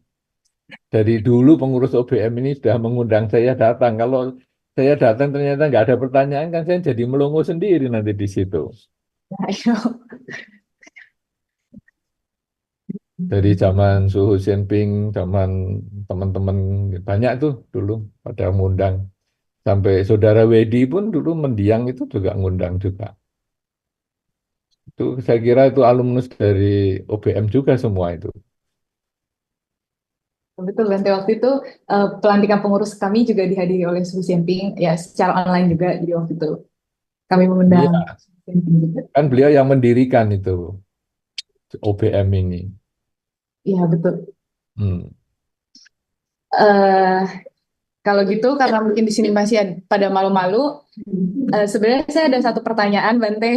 dari dulu pengurus OBM ini sudah mengundang saya datang. Kalau saya datang ternyata nggak ada pertanyaan, kan saya jadi melongo sendiri nanti di situ. ayo. Dari zaman Suhu Xianping, zaman teman-teman banyak tuh dulu pada ngundang. Sampai saudara Wedi pun dulu mendiang itu juga ngundang juga. Itu saya kira itu alumnus dari OBM juga semua itu. Betul, Bante. Waktu itu pelantikan pengurus kami juga dihadiri oleh Su Xianping, ya secara online juga. Jadi waktu itu kami mengundang Iya, Su Xianping juga. kan beliau yang mendirikan itu OBM ini. Iya, betul. Hmm. Eh Kalau gitu, karena mungkin di sini masih pada malu-malu, sebenarnya saya ada satu pertanyaan, Bante.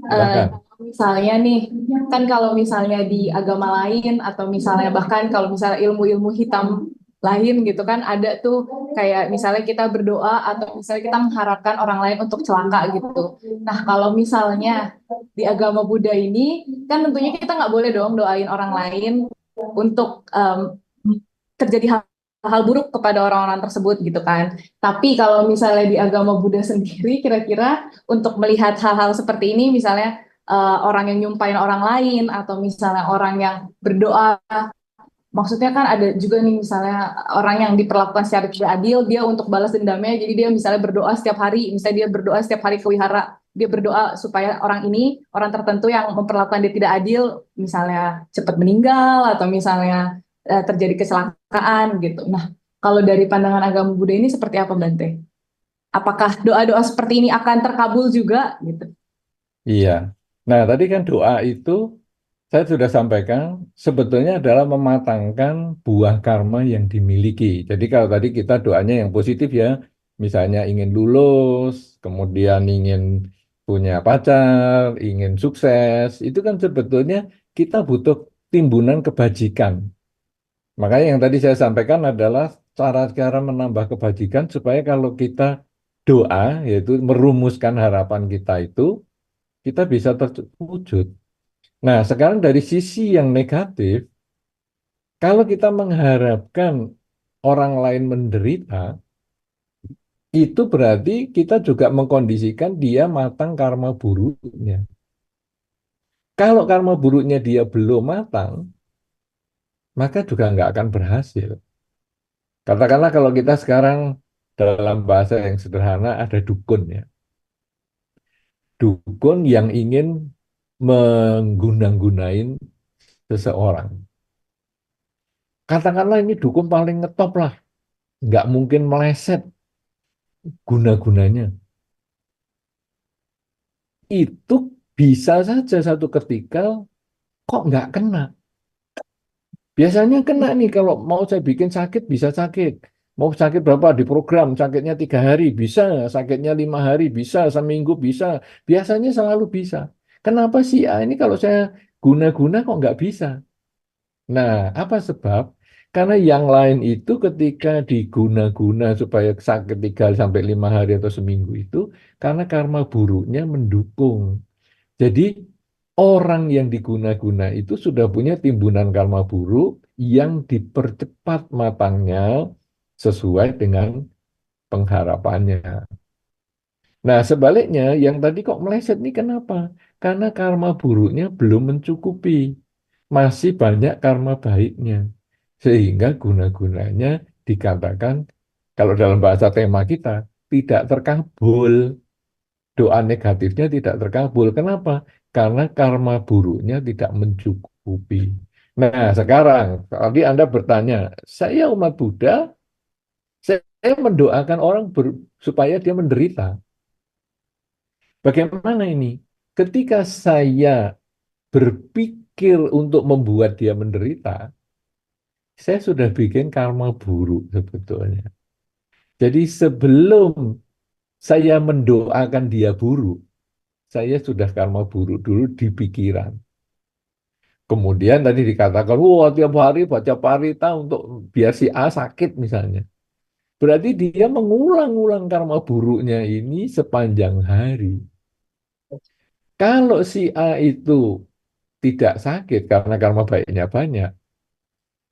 Silakan. Kalau misalnya nih, kan kalau misalnya di agama lain atau misalnya bahkan kalau misalnya ilmu-ilmu hitam lain gitu kan ada tuh kayak misalnya kita berdoa atau misalnya kita mengharapkan orang lain untuk celaka gitu. Nah, kalau misalnya di agama Buddha ini kan tentunya kita nggak boleh dong doain orang lain untuk terjadi hal-hal buruk kepada orang-orang tersebut gitu kan. Tapi kalau misalnya di agama Buddha sendiri, kira-kira untuk melihat hal-hal seperti ini, misalnya orang yang nyumpahin orang lain atau misalnya orang yang berdoa, maksudnya kan ada juga nih misalnya orang yang diperlakukan secara tidak adil, dia untuk balas dendamnya, jadi dia misalnya berdoa setiap hari, misalnya dia berdoa setiap hari ke wihara. dia berdoa supaya orang tertentu yang memperlakukan dia tidak adil, misalnya cepat meninggal atau misalnya terjadi kecelakaan gitu. Nah, kalau dari pandangan agama Buddha ini seperti apa, Bante? Apakah doa-doa seperti ini akan terkabul juga gitu? Iya. Nah, tadi kan doa itu saya sudah sampaikan sebetulnya adalah mematangkan buah karma yang dimiliki. Jadi kalau tadi kita doanya yang positif ya, misalnya ingin lulus, kemudian ingin punya pacar, ingin sukses, itu kan sebetulnya kita butuh timbunan kebajikan. Makanya yang tadi saya sampaikan adalah cara-cara menambah kebajikan supaya kalau kita doa, yaitu merumuskan harapan kita itu, kita bisa terwujud. Nah, sekarang dari sisi yang negatif, kalau kita mengharapkan orang lain menderita, itu berarti kita juga mengkondisikan dia matang karma buruknya. Kalau karma buruknya dia belum matang, maka juga nggak akan berhasil. Katakanlah kalau kita sekarang dalam bahasa yang sederhana ada dukun ya. Dukun yang ingin mengguna-gunain seseorang. Katakanlah ini dukun paling ngetop lah, nggak mungkin meleset guna-gunanya. Itu bisa saja satu ketika kok nggak kena. Biasanya kena nih kalau mau saya bikin sakit bisa sakit. Mau sakit berapa di program, sakitnya 3 hari bisa, sakitnya 5 hari bisa, seminggu bisa. Biasanya selalu bisa. Kenapa sih ini kalau saya guna-guna kok nggak bisa? Nah, apa sebab? Karena yang lain itu ketika diguna-guna supaya sakit 3 sampai 5 hari atau seminggu itu, karena karma buruknya mendukung. Jadi orang yang diguna-guna itu sudah punya timbunan karma buruk yang dipercepat matangnya sesuai dengan pengharapannya. Nah, sebaliknya yang tadi kok meleset nih kenapa? Karena karma buruknya belum mencukupi. Masih banyak karma baiknya. Sehingga guna-gunanya dikatakan, kalau dalam bahasa tema kita, tidak terkabul. Doa negatifnya tidak terkabul. Kenapa? Karena karma buruknya tidak mencukupi. Nah, sekarang tadi Anda bertanya, saya umat Buddha, saya mendoakan orang supaya dia menderita. Bagaimana ini? Ketika saya berpikir untuk membuat dia menderita, saya sudah bikin karma buruk sebetulnya. Jadi sebelum saya mendoakan dia buruk, saya sudah karma buruk dulu di pikiran. Kemudian tadi dikatakan, wah tiap hari baca parita untuk biar si A sakit misalnya. Berarti dia mengulang-ulang karma buruknya ini sepanjang hari. Kalau si A itu tidak sakit karena karma baiknya banyak,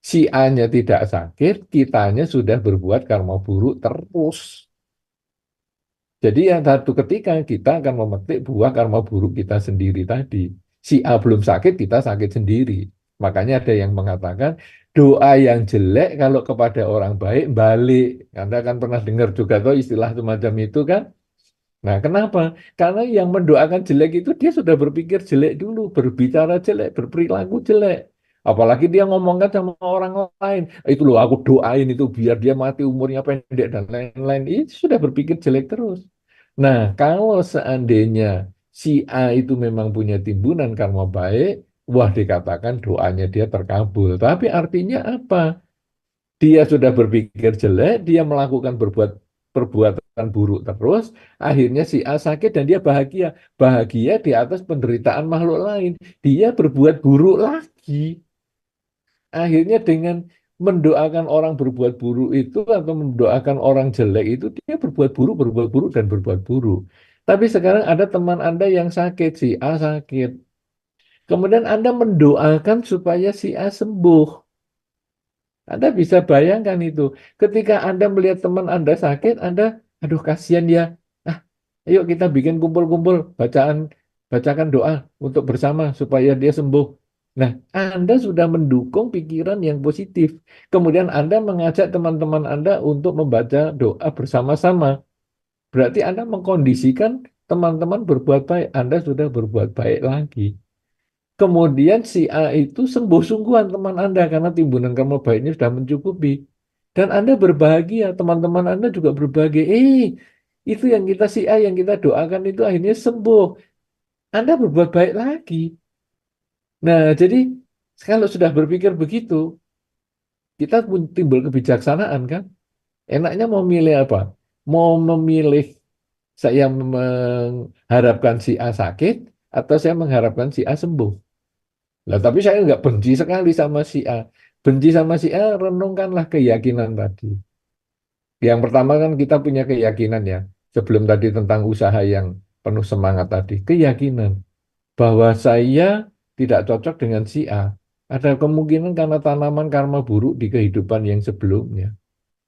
si A-nya tidak sakit, kitanya sudah berbuat karma buruk terus. Jadi yang satu ketika kita akan memetik buah karma buruk kita sendiri tadi. Si A belum sakit, kita sakit sendiri. Makanya ada yang mengatakan doa yang jelek kalau kepada orang baik balik. Anda kan pernah dengar juga tuh istilah semacam itu kan? Nah, kenapa? Karena yang mendoakan jelek itu dia sudah berpikir jelek dulu, berbicara jelek, berperilaku jelek. Apalagi dia ngomongkan sama orang lain, itu loh aku doain itu biar dia mati umurnya pendek dan lain-lain. Itu sudah berpikir jelek terus. Nah, kalau seandainya si A itu memang punya timbunan karma baik, wah dikatakan doanya dia terkabul. Tapi artinya apa? Dia sudah berpikir jelek, dia melakukan perbuatan buruk terus, akhirnya si A sakit dan dia bahagia. Bahagia di atas penderitaan makhluk lain. Dia berbuat buruk lagi. Akhirnya dengan mendoakan orang berbuat buruk itu atau mendoakan orang jelek itu, dia berbuat buruk dan berbuat buruk. Tapi sekarang ada teman Anda yang sakit, si A sakit. Kemudian Anda mendoakan supaya si A sembuh. Anda bisa bayangkan itu. Ketika Anda melihat teman Anda sakit, Anda, aduh kasihan ya. Ah, ayo kita bikin kumpul-kumpul, bacakan doa untuk bersama supaya dia sembuh. Nah, Anda sudah mendukung pikiran yang positif. Kemudian Anda mengajak teman-teman Anda untuk membaca doa bersama-sama. Berarti Anda mengkondisikan teman-teman berbuat baik, Anda sudah berbuat baik lagi. Kemudian si A itu sembuh sungguhan teman Anda karena timbunan karma baiknya sudah mencukupi. Dan Anda berbahagia, teman-teman Anda juga berbahagia. Itu yang kita si A yang kita doakan itu akhirnya sembuh. Anda berbuat baik lagi. Nah, jadi kalau sudah berpikir begitu, kita timbul kebijaksanaan kan? Enaknya mau milih apa? Mau memilih saya mengharapkan si A sakit atau saya mengharapkan si A sembuh? Lah, tapi saya nggak benci sekali sama si A. Benci sama si A, renungkanlah keyakinan tadi. Yang pertama kan kita punya keyakinan ya, sebelum tadi tentang usaha yang penuh semangat tadi. Keyakinan bahwa saya tidak cocok dengan si A. Ada kemungkinan karena tanaman karma buruk di kehidupan yang sebelumnya.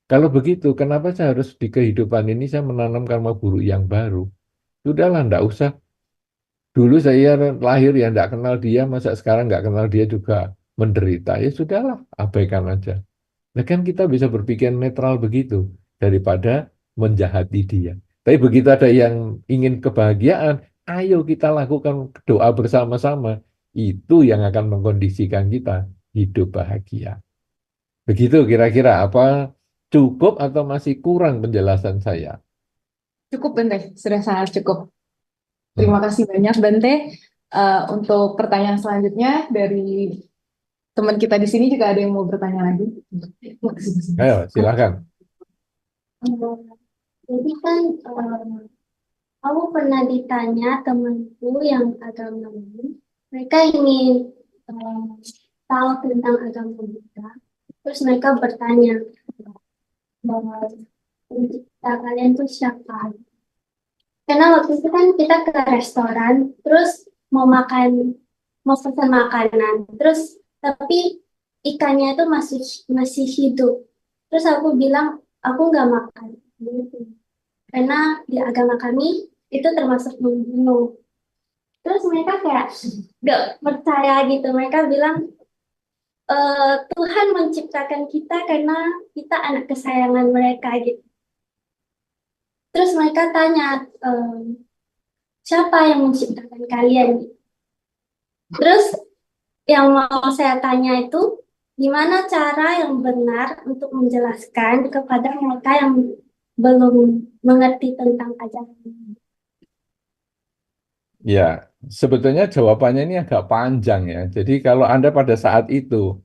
Kalau begitu, kenapa saya harus di kehidupan ini saya menanam karma buruk yang baru? Sudahlah, enggak usah. Dulu saya lahir ya enggak kenal dia, masa sekarang enggak kenal dia juga menderita. Ya sudahlah, abaikan aja. Nah kan kita bisa berpikir netral begitu, daripada menjahati dia. Tapi begitu ada yang ingin kebahagiaan, ayo kita lakukan doa bersama-sama. Itu yang akan mengkondisikan kita hidup bahagia. Begitu kira-kira apa cukup atau masih kurang penjelasan saya? Cukup Bente, sudah sangat cukup. Hmm. Terima kasih banyak Bente. Untuk pertanyaan selanjutnya dari teman kita di sini juga ada yang mau bertanya lagi. Ayo, silakan. Jadi kan aku pernah ditanya temanku yang agama lain, mereka ingin eh, tahu tentang agama Buddha. Terus mereka bertanya bahwa pencipta kalian tuh siapa? Karena waktu itu kan kita ke restoran, terus mau makan, mau pesan makanan, terus tapi ikannya itu masih masih hidup. Terus aku bilang aku nggak makan, gitu. Karena di agama kami itu termasuk membunuh. Terus mereka kayak nggak percaya gitu. Mereka bilang Tuhan menciptakan kita karena kita anak kesayangan mereka gitu. Terus mereka tanya siapa yang menciptakan kalian? Terus yang mau saya tanya itu gimana cara yang benar untuk menjelaskan kepada mereka yang belum mengerti tentang ajaran ini. Ya, sebetulnya jawabannya ini agak panjang ya. Jadi kalau Anda pada saat itu,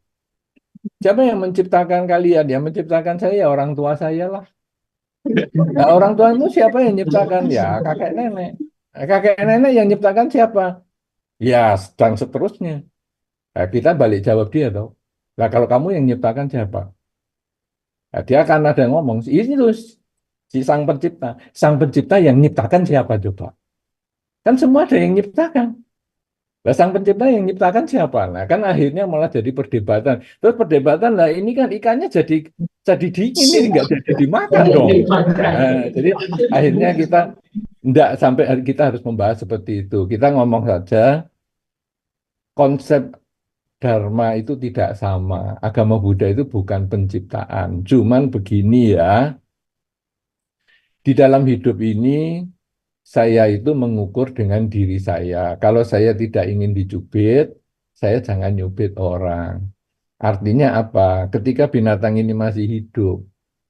siapa yang menciptakan kalian? Yang menciptakan saya ya orang tua saya lah. Nah, orang tuamu siapa yang menciptakan? Ya, kakek nenek. Kakek nenek yang menciptakan siapa? Ya, dan seterusnya. Nah, kita balik jawab dia toh. Nah, kalau kamu yang menciptakan siapa? Nah, dia akan ada yang ngomong, ini tuh si sang pencipta. Sang pencipta yang menciptakan siapa coba? Kan semua ada yang menciptakan. Lah sang pencipta yang menciptakan siapa? Nah, kan akhirnya malah jadi perdebatan. Terus perdebatan, lah ini kan ikannya jadi dingin, ini nggak jadi dimakan dong. Nah, jadi akhirnya kita enggak sampai kita harus membahas seperti itu. Kita ngomong saja konsep Dharma itu tidak sama. Agama Buddha itu bukan penciptaan. Cuman begini ya, di dalam hidup ini saya itu mengukur dengan diri saya. Kalau saya tidak ingin dicubit, saya jangan nyubit orang. Artinya apa? Ketika binatang ini masih hidup,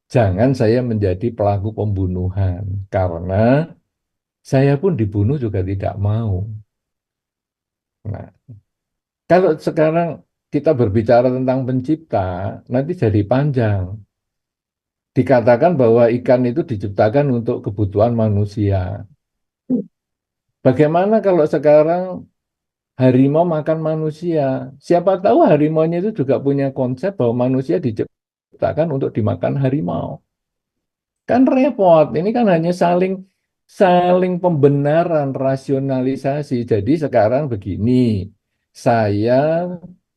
jangan saya menjadi pelaku pembunuhan. Karena saya pun dibunuh juga tidak mau. Nah, kalau sekarang kita berbicara tentang pencipta, nanti jadi panjang. Dikatakan bahwa ikan itu diciptakan untuk kebutuhan manusia. Bagaimana kalau sekarang harimau makan manusia? Siapa tahu harimaunya itu juga punya konsep bahwa manusia diciptakan untuk dimakan harimau. Kan repot. Ini kan hanya saling saling pembenaran, rasionalisasi. Jadi sekarang begini, saya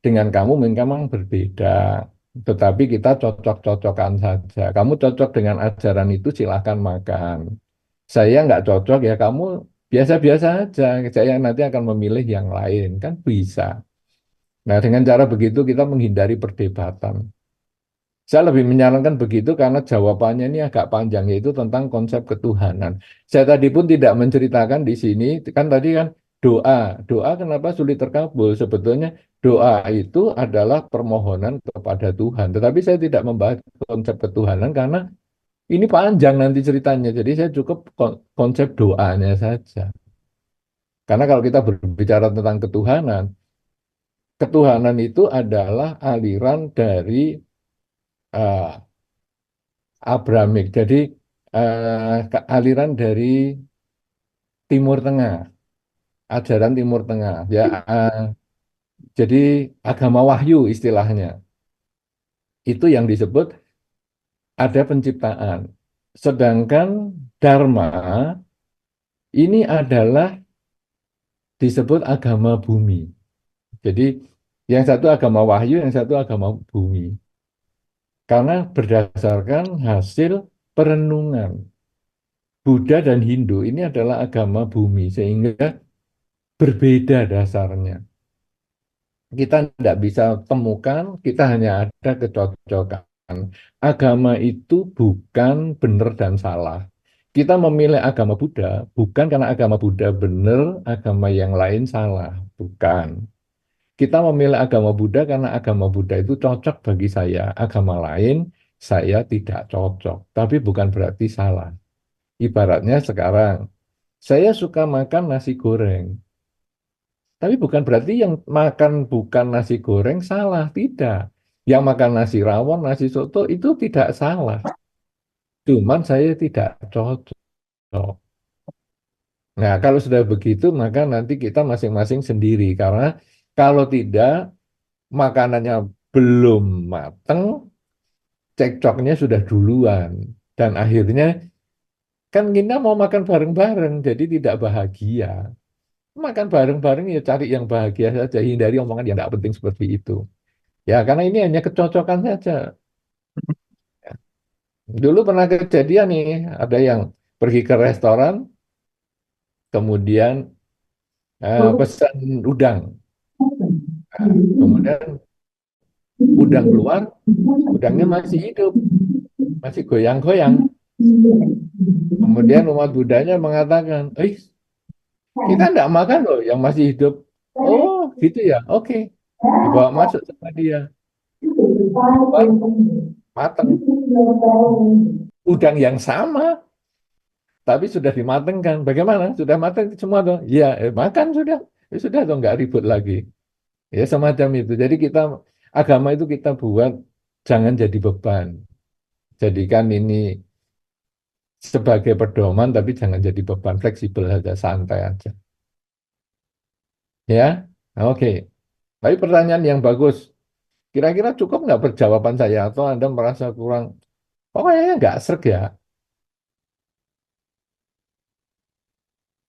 dengan kamu memang berbeda. Tetapi kita cocok-cocokan saja. Kamu cocok dengan ajaran itu silahkan makan. Saya nggak cocok ya kamu biasa-biasa aja. Saya nanti akan memilih yang lain. Kan bisa. Nah dengan cara begitu kita menghindari perdebatan. Saya lebih menyarankan begitu karena jawabannya ini agak panjang, yaitu tentang konsep ketuhanan. Saya tadi pun tidak menceritakan di sini, kan tadi kan doa. Doa kenapa sulit terkabul? Sebetulnya doa itu adalah permohonan kepada Tuhan. Tetapi saya tidak membahas konsep ketuhanan karena ini panjang nanti ceritanya. Jadi saya cukup konsep doanya saja. Karena kalau kita berbicara tentang ketuhanan, ketuhanan itu adalah aliran dari eh, Abramik. Jadi aliran dari Timur Tengah, ajaran Timur Tengah. Ya, jadi agama Wahyu istilahnya. Itu yang disebut ada penciptaan. Sedangkan Dharma ini adalah disebut agama bumi. Jadi yang satu agama Wahyu, yang satu agama bumi. Karena berdasarkan hasil perenungan. Buddha dan Hindu ini adalah agama bumi, sehingga berbeda dasarnya. Kita tidak bisa temukan, kita hanya ada kecocokan. Agama itu bukan benar dan salah. Kita memilih agama Buddha bukan karena agama Buddha benar, agama yang lain salah. Bukan. Kita memilih agama Buddha karena agama Buddha itu cocok bagi saya. Agama lain saya tidak cocok. Tapi bukan berarti salah. Ibaratnya sekarang, saya suka makan nasi goreng. Tapi bukan berarti yang makan bukan nasi goreng salah, tidak. Yang makan nasi rawon, nasi soto itu tidak salah. Cuman saya tidak cocok. Nah, kalau sudah begitu, maka nanti kita masing-masing sendiri. Karena kalau tidak, makanannya belum mateng, cekcoknya sudah duluan. Dan akhirnya, kan kita mau makan bareng-bareng, jadi tidak bahagia. Makan bareng-bareng ya cari yang bahagia saja, hindari omongan yang tidak penting seperti itu. Ya, karena ini hanya kecocokan saja. Dulu pernah kejadian nih, ada yang pergi ke restoran, kemudian pesan udang. Nah, kemudian udang keluar, udangnya masih hidup, masih goyang-goyang. Kemudian umat Budanya mengatakan, kita tidak makan loh yang masih hidup. Oh, gitu ya, oke. Dibawa masuk sama dia. Keluar, mateng. Udang yang sama, tapi sudah dimatengkan. Bagaimana? Sudah matang semua tuh? Iya, makan sudah. Ya sudah tuh, nggak ribut lagi. Ya semacam itu. Jadi kita agama itu kita buat jangan jadi beban. Jadikan ini sebagai pedoman, tapi jangan jadi beban, fleksibel saja, santai aja. Ya, oke. Tapi pertanyaan yang bagus. Kira-kira cukup nggak perjawaban saya atau Anda merasa kurang? Pokoknya nggak sreg ya.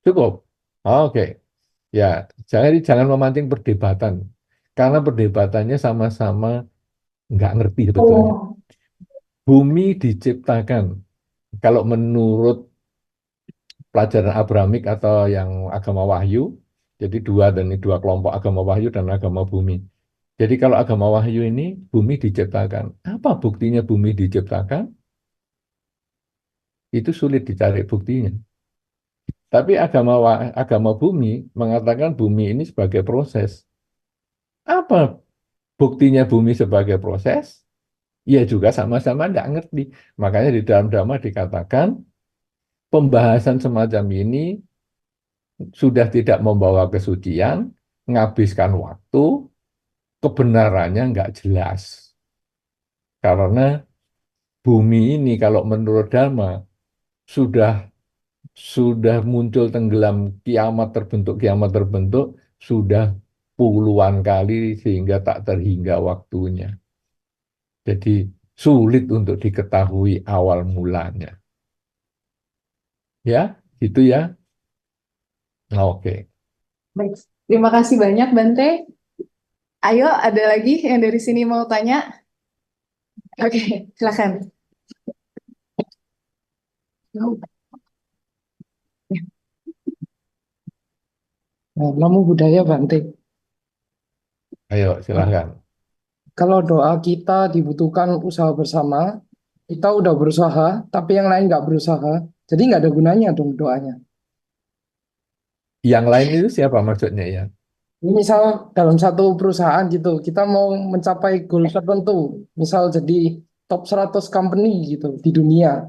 Cukup. Oke. Ya, jangan memancing perdebatan. Karena perdebatannya sama-sama nggak ngerti sebetulnya. Bumi diciptakan. Kalau menurut pelajaran Abramik atau yang agama Wahyu, jadi dua kelompok agama Wahyu dan agama Bumi. Jadi kalau agama Wahyu ini bumi diciptakan. Apa buktinya bumi diciptakan? Itu sulit dicari buktinya. Tapi agama Bumi mengatakan bumi ini sebagai proses. Apa buktinya bumi sebagai proses? Ya juga sama-sama tidak ngerti. Makanya di dalam Dhamma dikatakan pembahasan semacam ini sudah tidak membawa kesucian, menghabiskan waktu, kebenarannya nggak jelas. Karena bumi ini kalau menurut Dhamma sudah muncul tenggelam kiamat terbentuk sudah puluhan kali sehingga tak terhingga waktunya. Jadi sulit untuk diketahui awal mulanya. Ya, gitu ya. Oke. Baik, terima kasih banyak Bante. Ayo, ada lagi yang dari sini mau tanya? Oke, silakan. Namo Buddhaya Bante. Ayo, silahkan. kalau doa kita dibutuhkan usaha bersama, kita udah berusaha, tapi yang lain nggak berusaha, jadi nggak ada gunanya dong doanya. Yang lain itu siapa maksudnya ya? Ini misal dalam satu perusahaan gitu, kita mau mencapai goal tertentu, misal jadi top 100 company gitu di dunia.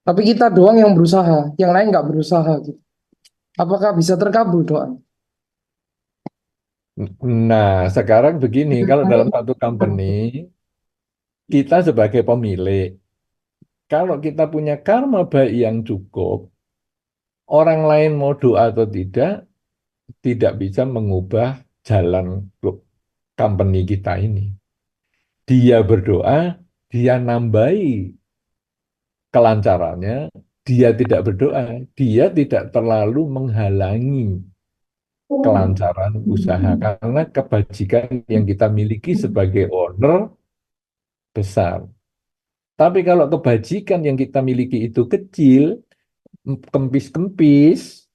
Tapi kita doang yang berusaha, yang lain nggak berusaha gitu. Apakah bisa terkabul doa? Nah, sekarang begini, kalau dalam satu company, kita sebagai pemilik, kalau kita punya karma baik yang cukup, orang lain mau doa atau tidak bisa mengubah jalan company kita ini. Dia berdoa, dia nambahi kelancarannya, dia tidak berdoa, dia tidak terlalu menghalangi kelancaran usaha karena kebajikan yang kita miliki sebagai owner besar. Tapi kalau kebajikan yang kita miliki itu kecil, kempis-kempis,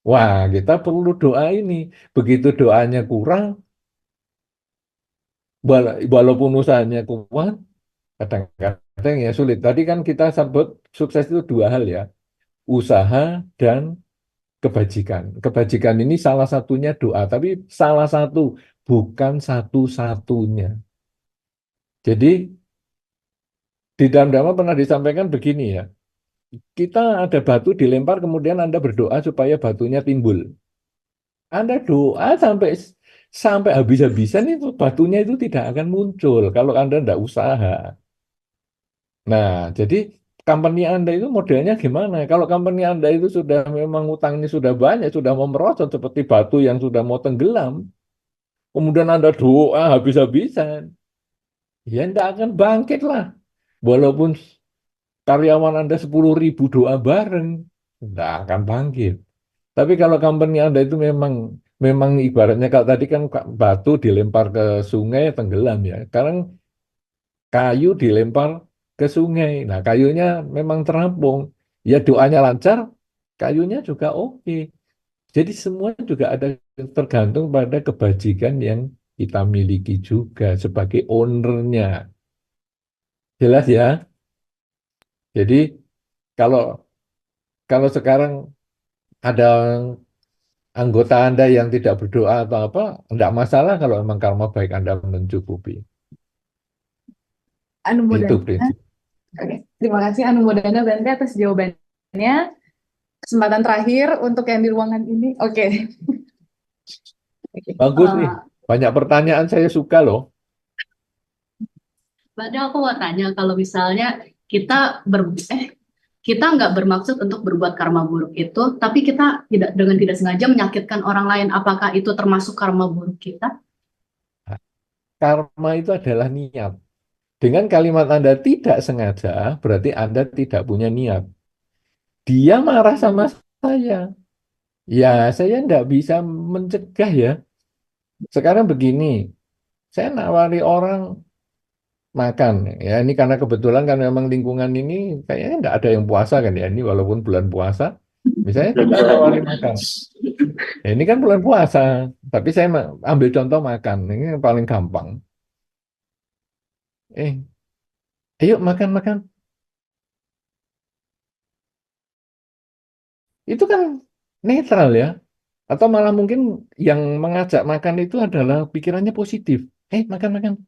wah kita perlu doa ini. Begitu doanya kurang, walaupun usahanya kuat, kadang-kadang ya sulit. Tadi kan kita sebut sukses itu dua hal ya, usaha dan kebajikan. Kebajikan ini salah satunya doa, tapi salah satu, bukan satu-satunya. Jadi di dalam Dhamma pernah disampaikan begini ya, kita ada batu dilempar kemudian Anda berdoa supaya batunya timbul. Anda doa sampai sampai habis-habisan itu batunya itu tidak akan muncul kalau Anda tidak usaha. Nah, jadi company Anda itu modelnya gimana? Kalau company Anda itu sudah memang utangnya sudah banyak, sudah mau merosot seperti batu yang sudah mau tenggelam, kemudian Anda doa habis-habisan, ya tidak akan bangkit lah. Walaupun karyawan Anda 10.000 doa bareng, tidak akan bangkit. Tapi kalau company Anda itu memang memang ibaratnya kalau tadi kan batu dilempar ke sungai tenggelam ya. Sekarang kayu dilempar ke sungai. Nah, kayunya memang terampung. Ya doanya lancar, kayunya juga oke. Jadi semua juga ada tergantung pada kebajikan yang kita miliki juga sebagai ownernya. Jelas ya? Jadi kalau kalau sekarang ada anggota Anda yang tidak berdoa atau apa, tidak masalah kalau memang karma baik Anda mencukupi. Anu Itu Modana. prinsip. Oke, terima kasih Anu Modana Bante atas jawabannya. Kesempatan terakhir untuk yang di ruangan ini. Oke. Oke. Bagus nih, banyak pertanyaan saya suka loh. Berarti aku mau tanya kalau misalnya kita kita nggak bermaksud untuk berbuat karma buruk itu, tapi kita dengan tidak sengaja menyakitkan orang lain, apakah itu termasuk karma buruk kita? Karma itu adalah niat. Dengan kalimat Anda tidak sengaja, berarti Anda tidak punya niat. Dia marah sama saya. Ya, saya tidak bisa mencegah ya. Sekarang begini, saya nawari orang makan. Ya, ini karena kebetulan kan memang lingkungan ini kayaknya nggak ada yang puasa kan ya. Ini walaupun bulan puasa, misalnya kita nawari makan. Ya, ini kan bulan puasa, tapi saya ambil contoh makan. Ini yang paling gampang. Eh, ayo makan-makan. Itu kan netral ya. Atau malah mungkin yang mengajak makan itu adalah pikirannya positif. Makan-makan.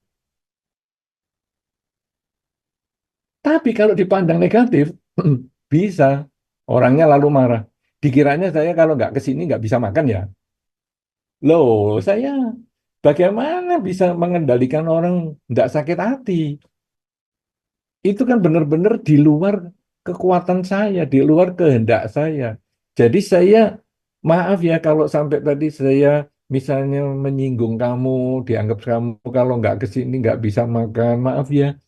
Tapi kalau dipandang negatif, bisa. Orangnya lalu marah. Dikiranya saya kalau nggak ke sini nggak bisa makan ya. Loh, saya bagaimana bisa mengendalikan orang nggak sakit hati? Itu kan benar-benar di luar kekuatan saya, di luar kehendak saya. Jadi saya, maaf ya kalau sampai tadi saya misalnya menyinggung kamu, dianggap kamu kalau nggak ke sini nggak bisa makan, maaf ya.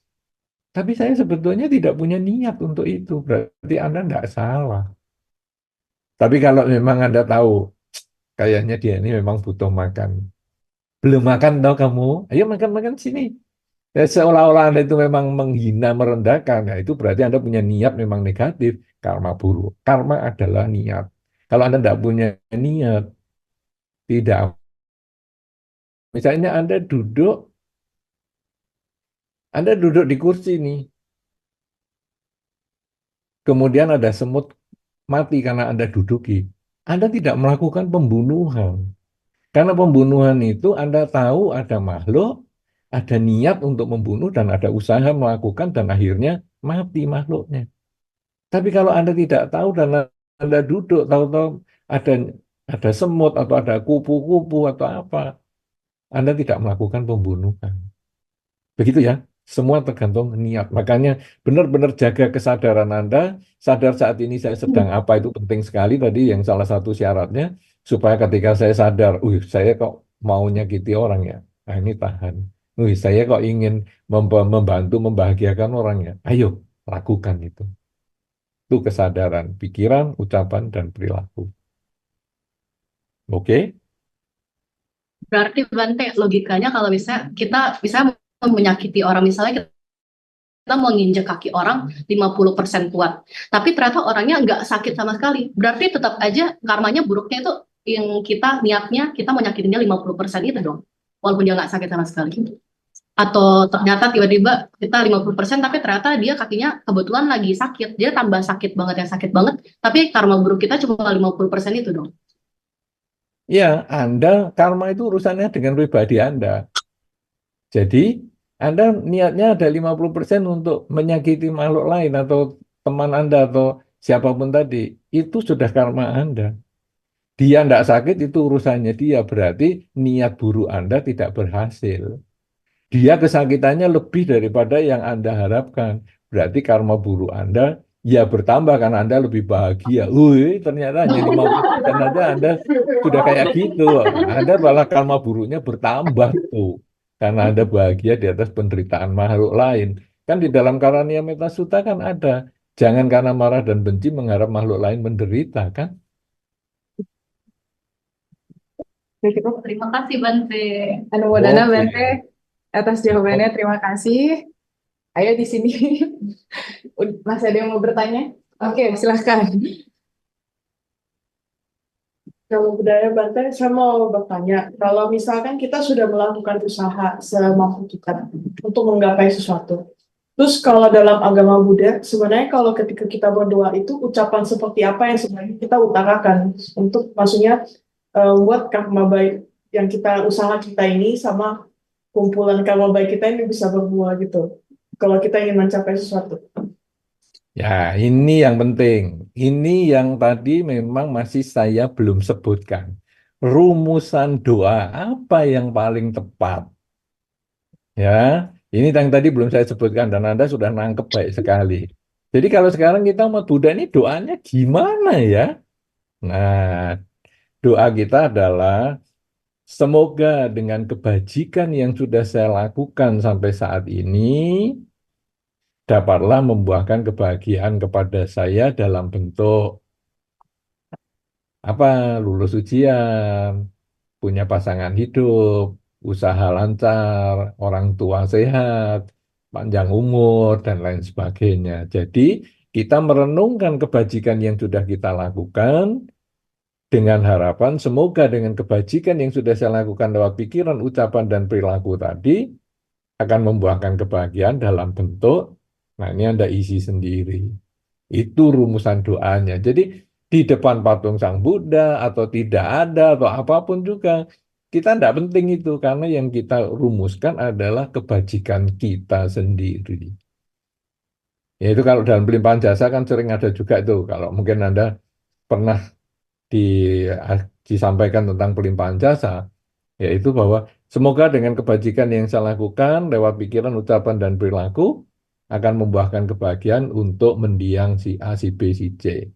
Tapi saya sebetulnya tidak punya niat untuk itu, berarti Anda nggak salah. Tapi kalau memang Anda tahu, kayaknya dia ini memang butuh makan. Belum makan tau kamu, ayo makan-makan sini. Ya, seolah-olah Anda itu memang menghina, merendahkan. Nah, itu berarti Anda punya niat memang negatif, karma buruk. Karma adalah niat. Kalau Anda tidak punya niat, tidak. Misalnya Anda duduk, Anda duduk di kursi nih, kemudian ada semut mati karena Anda duduki. Anda tidak melakukan pembunuhan. Karena pembunuhan itu Anda tahu ada makhluk, ada niat untuk membunuh, dan ada usaha melakukan, dan akhirnya mati makhluknya. Tapi kalau Anda tidak tahu dan Anda duduk, tahu-tahu ada ada semut atau ada kupu-kupu atau apa, Anda tidak melakukan pembunuhan. Begitu ya, semua tergantung niat. Makanya benar-benar jaga kesadaran Anda, sadar saat ini saya sedang apa, itu penting sekali tadi yang salah satu syaratnya, supaya ketika saya sadar, saya kok mau nyakiti orang ya, nah ini tahan. Saya kok ingin membantu, membahagiakan orang ya, ayo lakukan itu. Itu kesadaran, pikiran, ucapan, dan perilaku. Oke? Berarti Bante, logikanya kalau kita bisa menyakiti orang, misalnya kita mau nginjek kaki orang 50% kuat, tapi ternyata orangnya nggak sakit sama sekali. Berarti tetap aja karmanya buruknya itu yang niatnya kita mau nyakitinnya 50% itu dong. Walaupun dia nggak sakit sama sekali. Atau ternyata tiba-tiba kita 50% tapi ternyata dia kakinya kebetulan lagi sakit. Dia tambah sakit banget, yang sakit banget, tapi karma buruk kita cuma 50% itu dong. Ya, karma itu urusannya dengan pribadi Anda. Jadi, Anda niatnya ada 50% untuk menyakiti makhluk lain atau teman Anda atau siapapun tadi. Itu sudah karma Anda. Dia tidak sakit, itu urusannya dia. Berarti niat buruk Anda tidak berhasil. Dia kesakitannya lebih daripada yang Anda harapkan. Berarti karma buruk Anda ya bertambah karena Anda lebih bahagia. Ternyata hanya 50% aja Anda sudah kayak gitu. Anda malah karma buruknya bertambah tuh. Karena Anda bahagia di atas penderitaan makhluk lain. Kan di dalam Karania Metta Sutta kan ada. Jangan karena marah dan benci mengharap makhluk lain menderita, kan? Terima kasih Bante. Anumodana Oke. Bante atas jawabannya, terima kasih. Ayo di sini. Masih ada yang mau bertanya? Oke, silahkan. Kalau budaya Banten, saya mau bertanya, kalau misalkan kita sudah melakukan usaha semampu kita untuk menggapai sesuatu, terus kalau dalam agama Buddha, sebenarnya kalau ketika kita berdoa itu ucapan seperti apa yang sebenarnya kita utarakan untuk maksudnya buat karma baik yang kita usaha kita ini sama kumpulan karma baik kita ini bisa berbuah gitu. Kalau kita ingin mencapai sesuatu. Ya, ini yang penting. Ini yang tadi memang masih saya belum sebutkan. Rumusan doa apa yang paling tepat? Ya, ini yang tadi belum saya sebutkan dan Anda sudah nangkep baik sekali. Jadi kalau sekarang kita umat Buddha ini doanya gimana ya? Nah, doa kita adalah semoga dengan kebajikan yang sudah saya lakukan sampai saat ini dapatlah membuahkan kebahagiaan kepada saya dalam bentuk apa, lulus ujian, punya pasangan hidup, usaha lancar, orang tua sehat, panjang umur, dan lain sebagainya. Jadi, kita merenungkan kebajikan yang sudah kita lakukan dengan harapan semoga dengan kebajikan yang sudah saya lakukan lewat pikiran, ucapan, dan perilaku tadi akan membuahkan kebahagiaan dalam bentuk, nah ini Anda isi sendiri. Itu rumusan doanya. Jadi di depan patung Sang Buddha atau tidak ada atau apapun juga, kita tidak penting itu karena yang kita rumuskan adalah kebajikan kita sendiri. Yaitu kalau dalam pelimpahan jasa kan sering ada juga itu. Kalau mungkin Anda pernah di, disampaikan tentang pelimpahan jasa, yaitu bahwa semoga dengan kebajikan yang saya lakukan lewat pikiran, ucapan, dan perilaku akan membuahkan kebahagiaan untuk mendiang si A, si B, si C.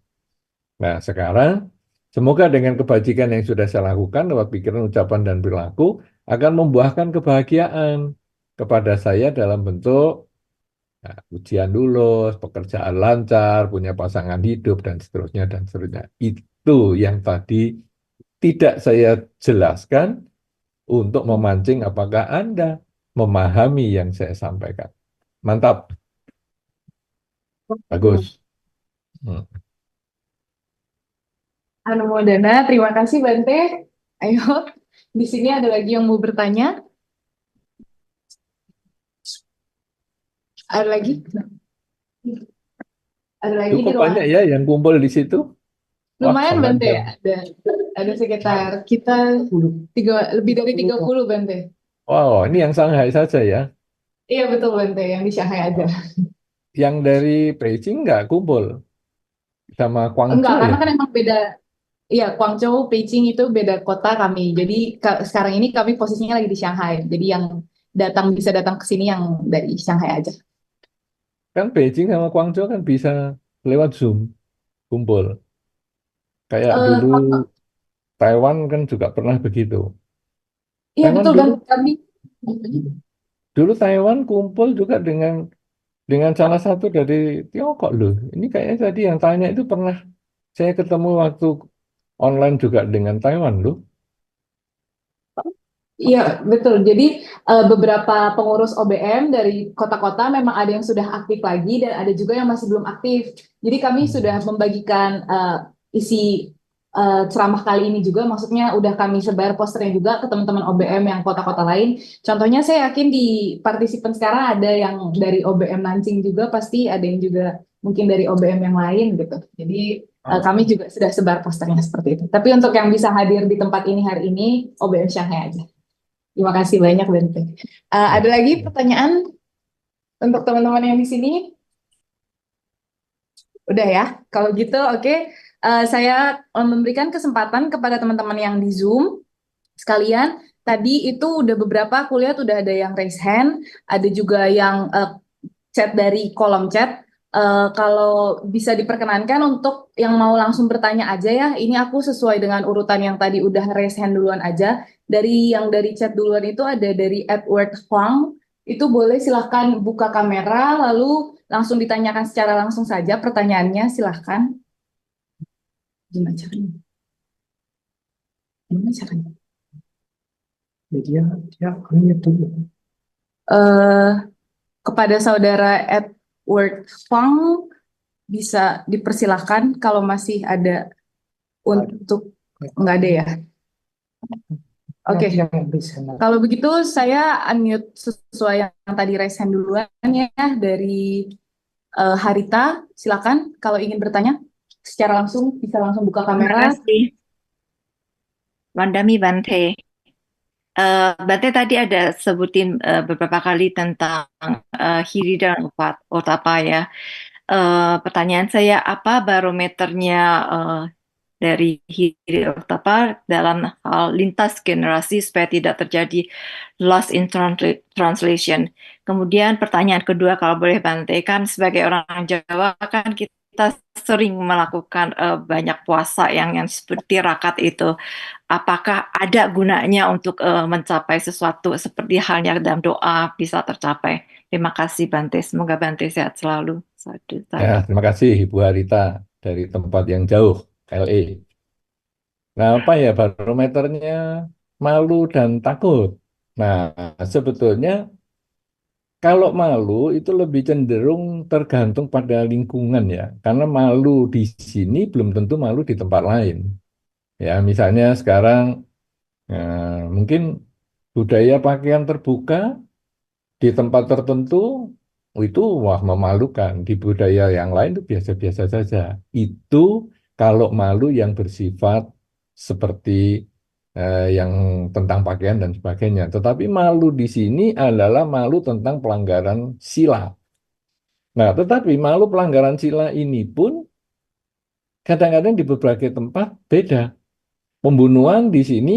Nah, sekarang semoga dengan kebajikan yang sudah saya lakukan lewat pikiran, ucapan, dan perilaku akan membuahkan kebahagiaan kepada saya dalam bentuk ujian lulus, pekerjaan lancar, punya pasangan hidup, dan seterusnya, dan seterusnya. Itu yang tadi tidak saya jelaskan untuk memancing apakah Anda memahami yang saya sampaikan. Mantap, bagus. Hmm. Anumodana, terima kasih Bante. Ayo, di sini ada lagi yang mau bertanya? Ada lagi? Ada lagi di Cukup ruangan? banyak ya yang kumpul di situ. Wah, Lumayan sampai Bante, jam ada sekitar kita lebih dari 30 Bante. wow, ini yang Shanghai saja ya. Iya betul Bante, yang di Shanghai aja. Yang dari Beijing nggak kumpul sama Enggak, Guangzhou karena ya. kan emang beda. Iya, Guangzhou, Beijing itu beda kota kami. Jadi sekarang ini kami posisinya lagi di Shanghai. Jadi yang bisa datang ke sini yang dari Shanghai aja. Kan Beijing sama Guangzhou kan bisa lewat Zoom kumpul. Kayak Eh, dulu Taiwan kan juga pernah begitu. iya Taiwan betul dulu Bante, kami. dulu Taiwan kumpul juga dengan salah satu dari Tiongkok loh. Ini kayaknya tadi yang tanya itu pernah saya ketemu waktu online juga dengan Taiwan loh. Iya, betul. Jadi beberapa pengurus OBM dari kota-kota memang ada yang sudah aktif lagi dan ada juga yang masih belum aktif. Jadi kami sudah Hmm. membagikan isi ceramah kali ini juga, maksudnya udah kami sebar posternya juga ke teman-teman OBM yang kota-kota lain. Contohnya saya yakin di partisipan sekarang ada yang dari OBM Lansing juga, pasti ada yang juga mungkin dari OBM yang lain gitu. Jadi kami juga sudah sebar posternya seperti itu. Tapi untuk yang bisa hadir di tempat ini hari ini, OBM Shanghai aja. Terima kasih banyak, Bente. Ada lagi pertanyaan untuk teman-teman yang di sini? Udah ya. Kalau gitu, oke. Saya memberikan kesempatan kepada teman-teman yang di Zoom sekalian. Tadi itu udah beberapa aku lihat udah ada yang raise hand, ada juga yang chat dari kolom chat. Kalau bisa diperkenankan untuk yang mau langsung bertanya aja ya. Ini aku sesuai dengan urutan yang tadi udah raise hand duluan aja. Dari chat duluan itu ada dari Edward Huang. Itu boleh silahkan buka kamera lalu langsung ditanyakan secara langsung saja pertanyaannya silahkan. Gimana caranya? Gimana caranya? Dia dia hanya dulu. Eh, kepada saudara Edward Huang bisa dipersilahkan kalau masih ada untuk nggak ada ya. Oke. Nanti yang bisa. Kalau begitu saya unmute sesuai yang tadi raise hand duluan ya dari Harita. Silakan kalau ingin bertanya secara langsung bisa langsung buka Terima kamera. kasih, Wandami Bante. Bante tadi ada sebutin beberapa kali tentang Hiri dan Otapa ya. Pertanyaan saya, apa barometernya dari Hiri Otapa dalam hal lintas generasi supaya tidak terjadi loss in translation? Kemudian pertanyaan kedua, kalau boleh Bante, kan sebagai orang Jawa kan kita sering melakukan banyak puasa yang seperti rakat itu. Apakah ada gunanya untuk mencapai sesuatu seperti halnya dalam doa bisa tercapai? Terima kasih Bante, semoga Bante sehat selalu. Sadu, Ya, sadu. terima kasih Ibu Harita dari tempat yang jauh, LA. Nah, apa ya barometernya malu dan takut. Nah, sebetulnya kalau malu itu lebih cenderung tergantung pada lingkungan ya. Karena malu di sini belum tentu malu di tempat lain. Ya, misalnya sekarang mungkin budaya pakaian terbuka di tempat tertentu itu wah memalukan. Di budaya yang lain itu biasa-biasa saja. Itu kalau malu yang bersifat seperti yang tentang pakaian dan sebagainya. Tetapi malu di sini adalah malu tentang pelanggaran sila. Nah, tetapi malu pelanggaran sila ini pun kadang-kadang di berbagai tempat beda. Pembunuhan di sini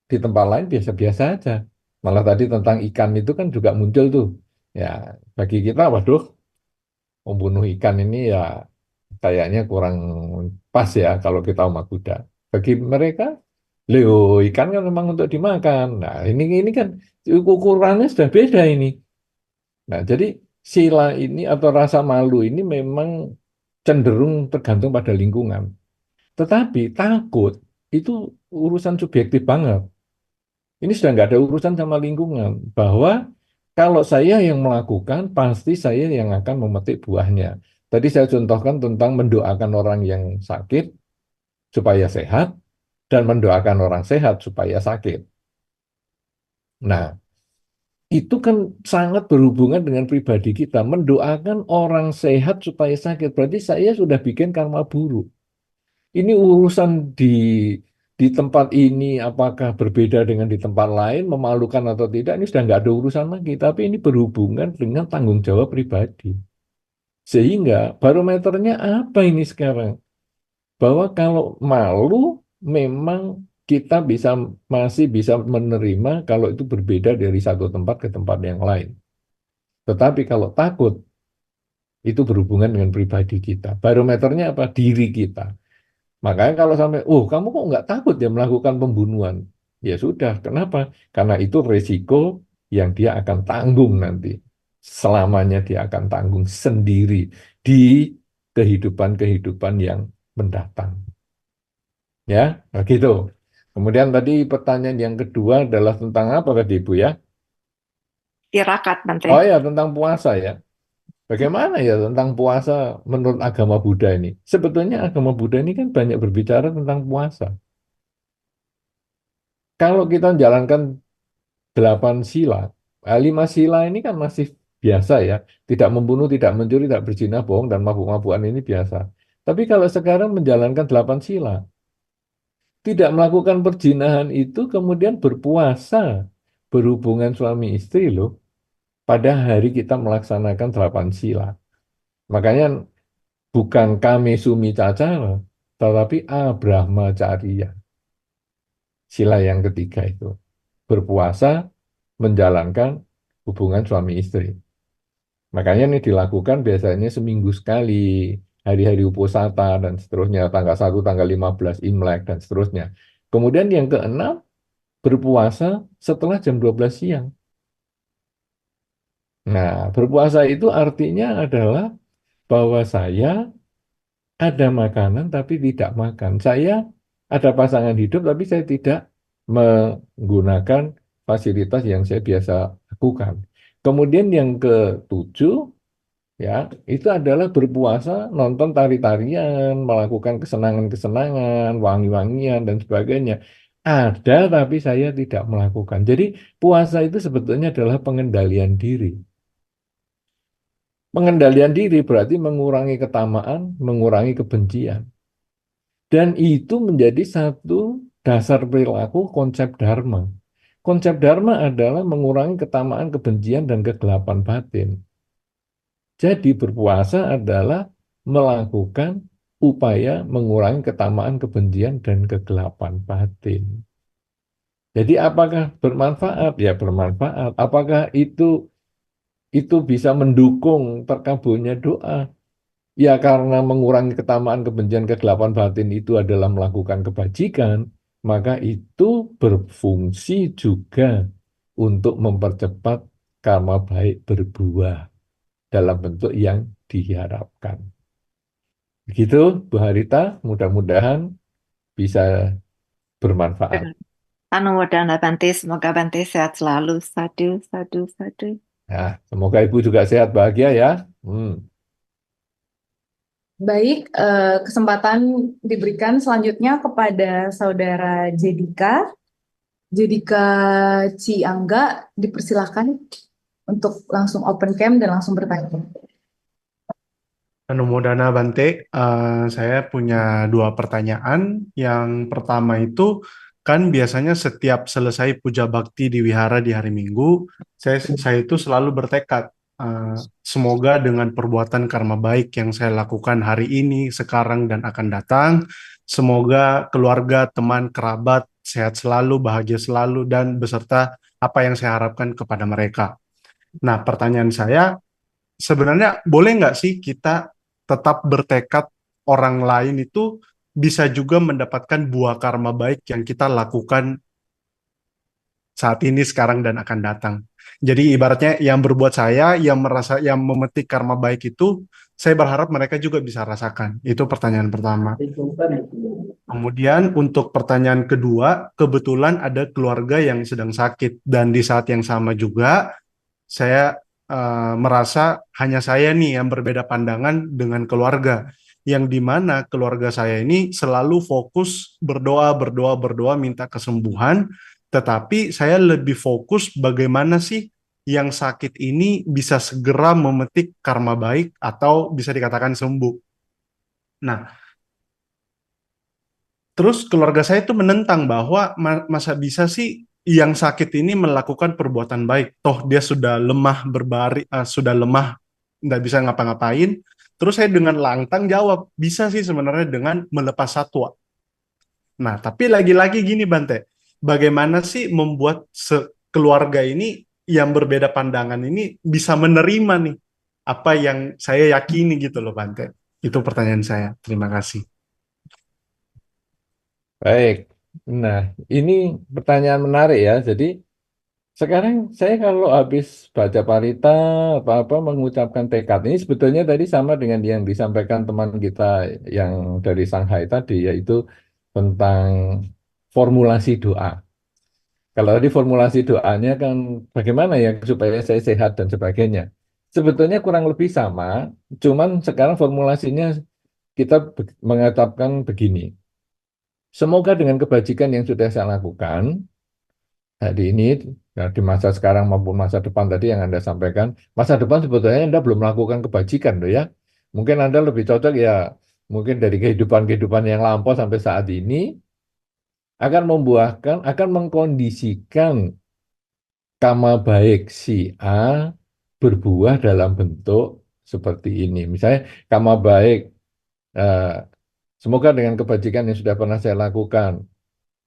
di tempat lain biasa-biasa aja. Malah tadi tentang ikan itu kan juga muncul tuh. Ya, bagi kita, waduh, membunuh ikan ini ya kayaknya kurang pas ya kalau kita umat Buddha. Bagi mereka, Leo, ikan kan memang untuk dimakan. Nah, ini kan ukurannya sudah beda ini. Nah, jadi sila ini atau rasa malu ini memang cenderung tergantung pada lingkungan. Tetapi takut itu urusan subjektif banget. Ini sudah nggak ada urusan sama lingkungan. Bahwa kalau saya yang melakukan, pasti saya yang akan memetik buahnya. Tadi saya contohkan tentang mendoakan orang yang sakit supaya sehat, dan mendoakan orang sehat supaya sakit. Nah, itu kan sangat berhubungan dengan pribadi kita. Mendoakan orang sehat supaya sakit, berarti saya sudah bikin karma buruk. Ini urusan di tempat ini apakah berbeda dengan di tempat lain, memalukan atau tidak, ini sudah nggak ada urusan lagi. Tapi ini berhubungan dengan tanggung jawab pribadi. Sehingga barometernya apa ini sekarang? Bahwa kalau malu memang kita masih bisa menerima kalau itu berbeda dari satu tempat ke tempat yang lain. Tetapi kalau takut itu berhubungan dengan pribadi kita. Barometernya apa? Diri kita. Makanya kalau sampai, oh kamu kok nggak takut ya melakukan pembunuhan? Ya sudah, kenapa? Karena itu resiko yang dia akan tanggung nanti. Selamanya dia akan tanggung sendiri di kehidupan-kehidupan yang mendatang. Ya, begitu. Kemudian tadi pertanyaan yang kedua adalah tentang apa tadi Ibu ya? Tirakat, Bante. Oh ya, tentang puasa ya. Bagaimana ya tentang puasa menurut agama Buddha ini? Sebetulnya agama Buddha ini kan banyak berbicara tentang puasa. Kalau kita menjalankan 8 sila, 5 sila ini kan masih biasa ya. Tidak membunuh, tidak mencuri, tidak berzina, bohong, dan mabuk-mabukan ini biasa. Tapi kalau sekarang menjalankan 8 sila, tidak melakukan perzinahan itu kemudian berpuasa, berhubungan suami istri loh, pada hari kita melaksanakan 8 sila. Makanya bukan kami sumi cacara, tetapi abrahmacariya. Sila yang ketiga itu. Berpuasa, menjalankan hubungan suami istri. Makanya ini dilakukan biasanya seminggu sekali, hari-hari Uposatha dan seterusnya, tanggal 1, tanggal 15 Imlek dan seterusnya. Kemudian yang keenam, berpuasa setelah jam 12 siang. Nah, berpuasa itu artinya adalah bahwa saya ada makanan tapi tidak makan. Saya ada pasangan hidup tapi saya tidak menggunakan fasilitas yang saya biasa lakukan. Kemudian yang ketujuh, ya, itu adalah berpuasa, nonton tari-tarian, melakukan kesenangan-kesenangan, wangi-wangian dan sebagainya. Ada tapi saya tidak melakukan. Jadi puasa itu sebetulnya adalah pengendalian diri. Pengendalian diri berarti mengurangi ketamaan, mengurangi kebencian. Dan itu menjadi satu dasar perilaku konsep dharma. Konsep dharma adalah mengurangi ketamaan, kebencian, dan kegelapan batin. Jadi berpuasa adalah melakukan upaya mengurangi ketamaan, kebencian, dan kegelapan batin. Jadi apakah bermanfaat? Ya bermanfaat. Apakah itu bisa mendukung terkabulnya doa? Ya karena mengurangi ketamaan, kebencian, kegelapan batin itu adalah melakukan kebajikan, maka itu berfungsi juga untuk mempercepat karma baik berbuah dalam bentuk yang diharapkan. Begitu, Bu Harita, mudah-mudahan bisa bermanfaat. Anumodana Bante, semoga Bante sehat selalu. Sadu, sadu, sadu. Nah, semoga Ibu juga sehat bahagia ya. Baik, kesempatan diberikan selanjutnya kepada Saudara Jedika. Jedika Ciangga, dipersilahkan untuk langsung open cam dan langsung bertanya. Anumodana Bante, saya punya 2 pertanyaan. Yang pertama itu, kan biasanya setiap selesai puja bakti di wihara di hari Minggu, saya itu selalu bertekad, semoga dengan perbuatan karma baik yang saya lakukan hari ini, sekarang, dan akan datang, semoga keluarga, teman, kerabat sehat selalu, bahagia selalu, dan beserta apa yang saya harapkan kepada mereka. Nah, pertanyaan saya, sebenarnya boleh nggak sih kita tetap bertekad orang lain itu bisa juga mendapatkan buah karma baik yang kita lakukan saat ini, sekarang, dan akan datang. Jadi ibaratnya yang berbuat saya, yang memetik karma baik itu, saya berharap mereka juga bisa rasakan. Itu pertanyaan pertama. Kemudian untuk pertanyaan kedua, kebetulan ada keluarga yang sedang sakit, dan di saat yang sama juga saya merasa hanya saya nih yang berbeda pandangan dengan keluarga, yang dimana keluarga saya ini selalu fokus berdoa, minta kesembuhan, tetapi saya lebih fokus bagaimana sih yang sakit ini bisa segera memetik karma baik atau bisa dikatakan sembuh. Nah, terus keluarga saya itu menentang bahwa masa bisa sih yang sakit ini melakukan perbuatan baik. Toh dia sudah lemah berbaring, sudah lemah, nggak bisa ngapa-ngapain. Terus saya dengan lantang jawab, bisa sih sebenarnya dengan melepas satwa. Nah, tapi lagi-lagi gini Bante, bagaimana sih membuat keluarga ini yang berbeda pandangan ini bisa menerima nih apa yang saya yakini gitu loh Bante. Itu pertanyaan saya. Terima kasih. Baik. Nah, ini pertanyaan menarik ya. Jadi sekarang saya kalau habis baca parita apa-apa mengucapkan tekad ini sebetulnya tadi sama dengan yang disampaikan teman kita yang dari Shanghai tadi, yaitu tentang formulasi doa. Kalau tadi formulasi doanya kan bagaimana ya supaya saya sehat dan sebagainya. Sebetulnya kurang lebih sama, cuman sekarang formulasinya kita mengatakan begini. Semoga dengan kebajikan yang sudah saya lakukan hari ini, ya, di masa sekarang maupun masa depan tadi yang Anda sampaikan, masa depan sebetulnya Anda belum melakukan kebajikan loh ya. Mungkin Anda lebih cocok ya, mungkin dari kehidupan-kehidupan yang lampau sampai saat ini akan membuahkan, akan mengkondisikan karma baik si A berbuah dalam bentuk seperti ini. Misalnya karma baik, eh, semoga dengan kebajikan yang sudah pernah saya lakukan,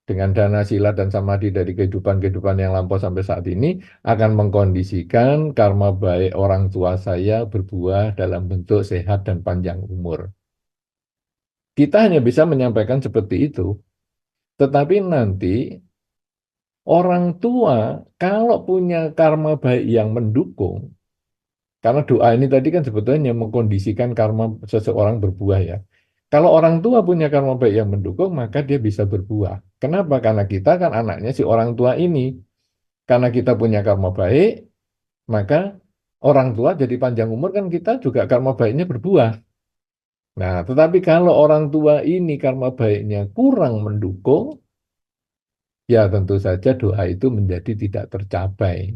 dengan dana sila dan samadhi dari kehidupan-kehidupan yang lampau sampai saat ini akan mengkondisikan karma baik orang tua saya berbuah dalam bentuk sehat dan panjang umur. Kita hanya bisa menyampaikan seperti itu, tetapi nanti orang tua kalau punya karma baik yang mendukung, karena doa ini tadi kan sebetulnya mengkondisikan karma seseorang berbuah ya. Kalau orang tua punya karma baik yang mendukung, maka dia bisa berbuah. Kenapa? Karena kita kan anaknya si orang tua ini. Karena kita punya karma baik, maka orang tua jadi panjang umur kan kita juga karma baiknya berbuah. Nah, tetapi kalau orang tua ini karma baiknya kurang mendukung, ya tentu saja doa itu menjadi tidak tercapai.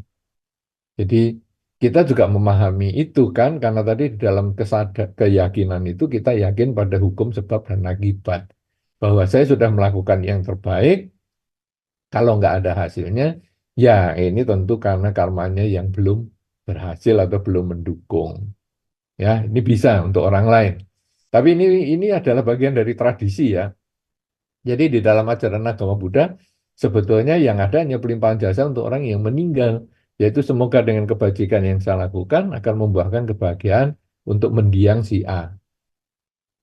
Jadi kita juga memahami itu kan, karena tadi di dalam keyakinan itu kita yakin pada hukum sebab dan akibat. Bahwa saya sudah melakukan yang terbaik, kalau nggak ada hasilnya, ya ini tentu karena karmanya yang belum berhasil atau belum mendukung. Ya, ini bisa untuk orang lain. Tapi ini adalah bagian dari tradisi ya. Jadi di dalam ajaran agama Buddha sebetulnya yang ada hanya pelimpahan jasa untuk orang yang meninggal, yaitu semoga dengan kebajikan yang saya lakukan akan membuahkan kebahagiaan untuk mendiang si A.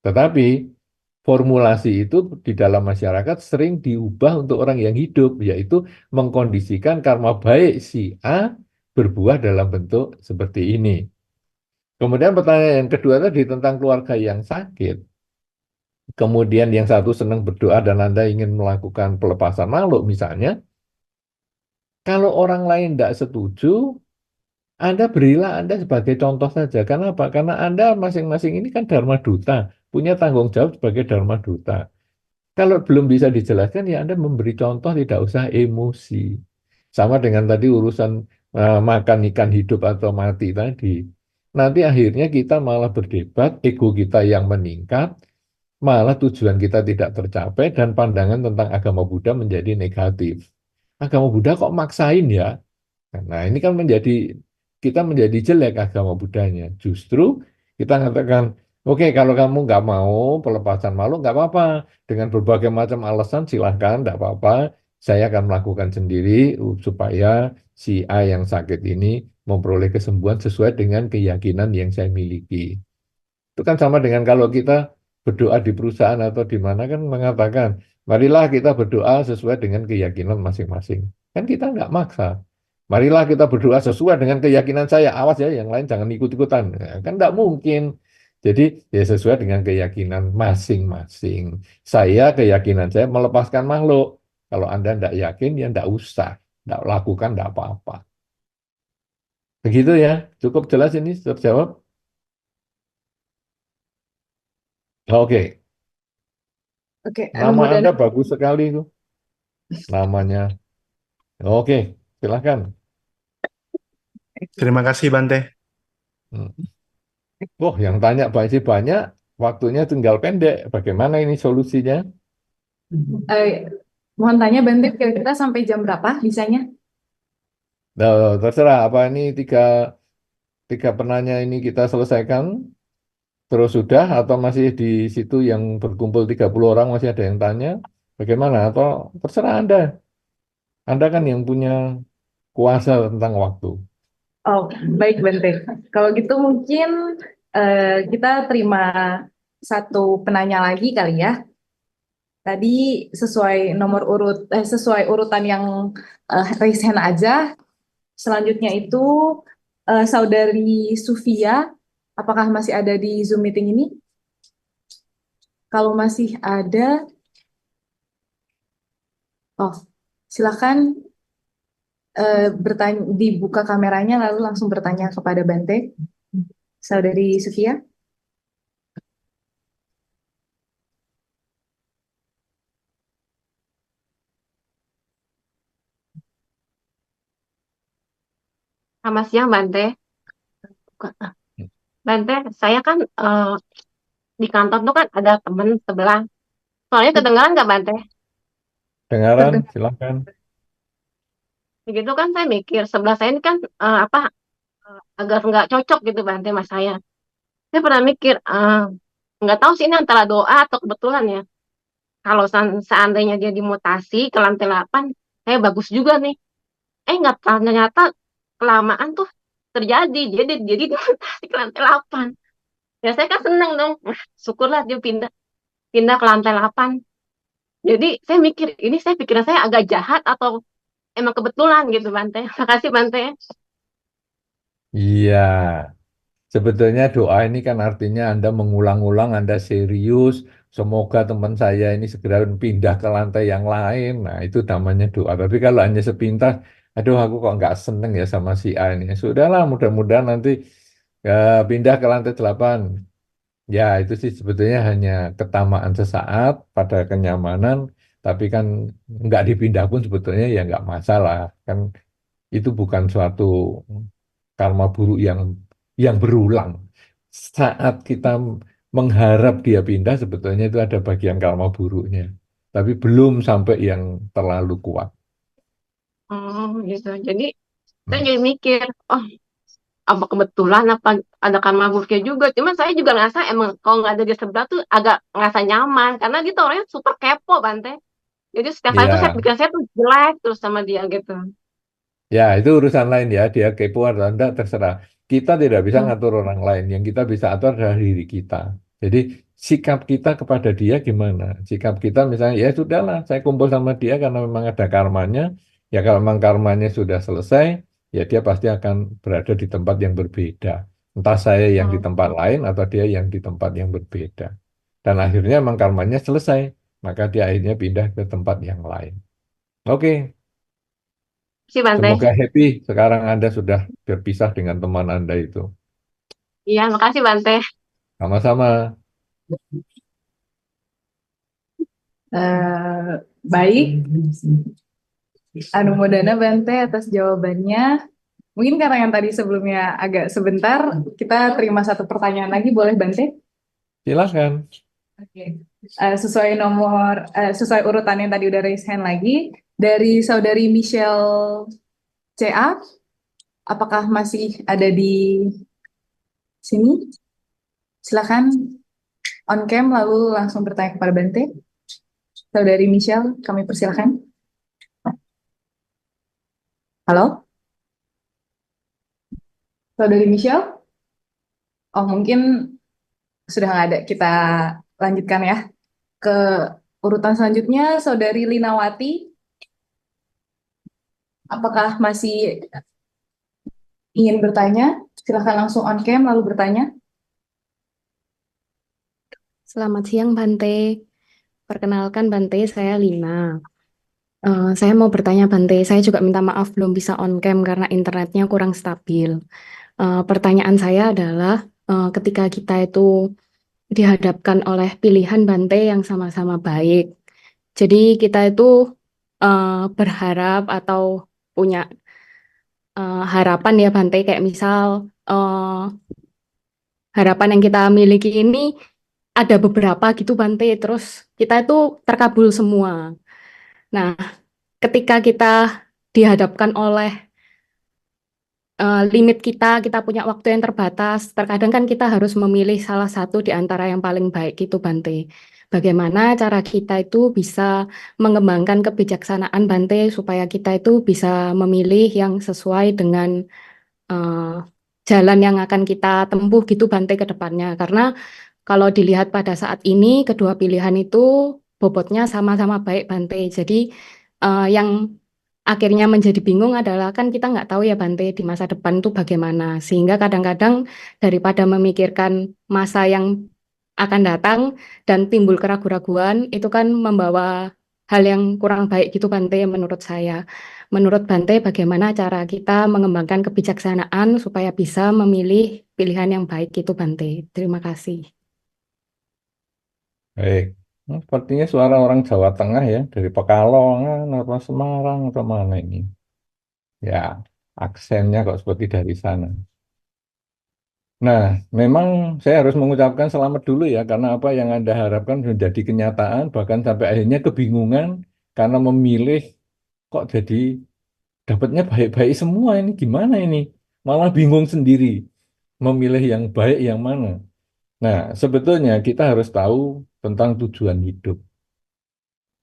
Tetapi formulasi itu di dalam masyarakat sering diubah untuk orang yang hidup, yaitu mengkondisikan karma baik si A berbuah dalam bentuk seperti ini. Kemudian pertanyaan yang kedua tadi tentang keluarga yang sakit. Kemudian yang satu senang berdoa dan Anda ingin melakukan pelepasan makhluk misalnya. Kalau orang lain tidak setuju, Anda berilah Anda sebagai contoh saja. Kenapa? Karena Anda masing-masing ini kan Dharma Duta, punya tanggung jawab sebagai Dharma Duta. Kalau belum bisa dijelaskan, ya Anda memberi contoh, tidak usah emosi. Sama dengan tadi urusan makan ikan hidup atau mati tadi. Nanti akhirnya kita malah berdebat, ego kita yang meningkat, malah tujuan kita tidak tercapai, dan pandangan tentang agama Buddha menjadi negatif. Agama Buddha kok maksain ya? Nah, ini kan kita menjadi jelek agama Buddhanya. Justru kita mengatakan, oke, kalau kamu nggak mau pelepasan malu, nggak apa-apa. Dengan berbagai macam alasan, silahkan, nggak apa-apa. Saya akan melakukan sendiri supaya si A yang sakit ini memperoleh kesembuhan sesuai dengan keyakinan yang saya miliki. Itu kan sama dengan kalau kita berdoa di perusahaan atau di mana kan mengatakan, marilah kita berdoa sesuai dengan keyakinan masing-masing. Kan kita nggak maksa. Marilah kita berdoa sesuai dengan keyakinan saya. Awas ya, yang lain jangan ikut-ikutan. Ya, kan nggak mungkin. Jadi ya sesuai dengan keyakinan masing-masing. Saya keyakinan saya melepaskan makhluk. Kalau Anda nggak yakin, ya nggak usah. Nggak lakukan, nggak apa-apa. Begitu ya. Cukup jelas ini terjawab? Oke. Oke, Nama mudah Anda bagus sekali itu. Namanya. Oke, silahkan. Terima kasih Bante. Hmm. Oh, yang tanya masih banyak, waktunya tinggal pendek. Bagaimana ini solusinya? Eh, mohon tanya Bante, kira-kira sampai jam berapa bisanya? Nah, terserah apa ini tiga penanya ini kita selesaikan terus sudah atau masih di situ yang berkumpul 30 orang masih ada yang tanya bagaimana atau terserah Anda. Anda kan yang punya kuasa tentang waktu. Oh, baik Bante. Kalau gitu mungkin kita terima satu penanya lagi kali ya. Tadi sesuai urutan yang raise hand aja. Selanjutnya itu Saudari Sufia, apakah masih ada di Zoom meeting ini? Kalau masih ada, oh silakan bertanya, dibuka kameranya lalu langsung bertanya kepada Bante. Saudari Sufia. Selamat siang, Bante. Bante, saya kan di kantor tuh kan ada temen sebelah. Soalnya kedengaran nggak, Bante? Dengaran, silakan. Begitu kan saya mikir, sebelah saya ini kan agak nggak cocok gitu, Bante, sama saya. Saya pernah mikir, nggak tahu sih ini antara doa atau kebetulan ya. Kalau seandainya dia dimutasi ke lantai 8, saya bagus juga nih. Nggak tahu, ternyata kelamaan tuh terjadi. Jadi dimutasi ke lantai 8. Ya saya kan seneng dong. Wah, syukurlah dia pindah ke lantai 8. Jadi saya mikir, ini saya pikiran saya agak jahat atau emang kebetulan gitu Bante. Makasih Bante. Iya, sebetulnya doa ini kan artinya Anda mengulang-ulang, Anda serius. Semoga teman saya ini segera pindah ke lantai yang lain. Nah, itu namanya doa. Tapi kalau hanya sepintas, aduh aku kok nggak seneng ya sama si A ini. Sudahlah, mudah-mudahan nanti pindah ke lantai 8. Ya, itu sih sebetulnya hanya ketamaan sesaat pada kenyamanan. Tapi kan nggak dipindah pun sebetulnya ya nggak masalah. Kan itu bukan suatu karma buruk yang berulang. Saat kita mengharap dia pindah, sebetulnya itu ada bagian karma buruknya. Tapi belum sampai yang terlalu kuat. Oh gitu. Jadi saya Hmm. jadi mikir, oh apa kebetulan apa ada karma buruknya juga. Cuma saya juga ngerasa emang kalau nggak ada di sebelah tuh agak ngerasa nyaman karena dia tuh orangnya super kepo Bante. Jadi setiap hari tuh saya Ya, pikir saya tuh jelek terus sama dia gitu. ya itu urusan lain ya. Dia kepo atau enggak terserah. Kita tidak bisa Hmm. ngatur orang lain. Yang kita bisa atur adalah diri kita. Jadi sikap kita kepada dia gimana? Sikap kita misalnya ya sudahlah, saya kumpul sama dia karena memang ada karmanya. Ya kalau memang karmanya sudah selesai, ya dia pasti akan berada di tempat yang berbeda. Entah saya yang di Hmm. tempat lain atau dia yang di tempat yang berbeda. Dan akhirnya memang karmanya selesai, maka dia akhirnya pindah ke tempat yang lain. Oke, Si Bante. semoga happy sekarang Anda sudah berpisah dengan teman Anda itu. Iya, makasih Bante. Sama-sama. Eh, baik, Anumodana Bante atas jawabannya. Mungkin karena yang tadi sebelumnya agak sebentar, kita terima satu pertanyaan lagi, boleh Bante? Silahkan. Oke. Sesuai urutan yang tadi udah raise hand lagi, dari Saudari Michelle CA, apakah masih ada di sini? Silakan on cam lalu langsung bertanya kepada Bante. Saudari Michelle, kami persilakan. Halo? Saudari Michelle? Oh, mungkin sudah nggak ada. Kita lanjutkan ya. Ke urutan selanjutnya, Saudari Linawati. Apakah masih ingin bertanya? Silahkan langsung on cam lalu bertanya. Selamat siang Bante. Perkenalkan Bante, saya Lina. Saya mau bertanya Bante, saya juga minta maaf belum bisa on cam karena internetnya kurang stabil. Pertanyaan saya adalah ketika kita itu dihadapkan oleh pilihan Bante yang sama-sama baik. Jadi kita itu berharap atau punya harapan ya Bante, kayak misal harapan yang kita miliki ini ada beberapa gitu Bante, terus kita itu terkabul semua. Nah, ketika kita dihadapkan oleh limit kita punya waktu yang terbatas, terkadang kan kita harus memilih salah satu di antara yang paling baik gitu Bante. Bagaimana cara kita itu bisa mengembangkan kebijaksanaan Bante supaya kita itu bisa memilih yang sesuai dengan eh, jalan yang akan kita tempuh gitu Bante ke depannya. Karena kalau dilihat pada saat ini, kedua pilihan itu bobotnya sama-sama baik Bante. Jadi yang akhirnya menjadi bingung adalah kan kita nggak tahu ya Bante di masa depan itu bagaimana. Sehingga kadang-kadang daripada memikirkan masa yang akan datang dan timbul keraguan-raguan, itu kan membawa hal yang kurang baik gitu Bante menurut saya. Menurut Bante, bagaimana cara kita mengembangkan kebijaksanaan supaya bisa memilih pilihan yang baik gitu Bante. Terima kasih. Baik. Sepertinya suara orang Jawa Tengah ya, dari Pekalongan atau Semarang atau mana ini. Ya, aksennya kok seperti dari sana. Nah, memang saya harus mengucapkan selamat dulu ya, karena apa yang Anda harapkan menjadi kenyataan, bahkan sampai akhirnya kebingungan karena memilih kok jadi dapatnya baik-baik semua ini gimana ini? Malah bingung sendiri memilih yang baik yang mana. Nah, sebetulnya kita harus tahu tentang tujuan hidup.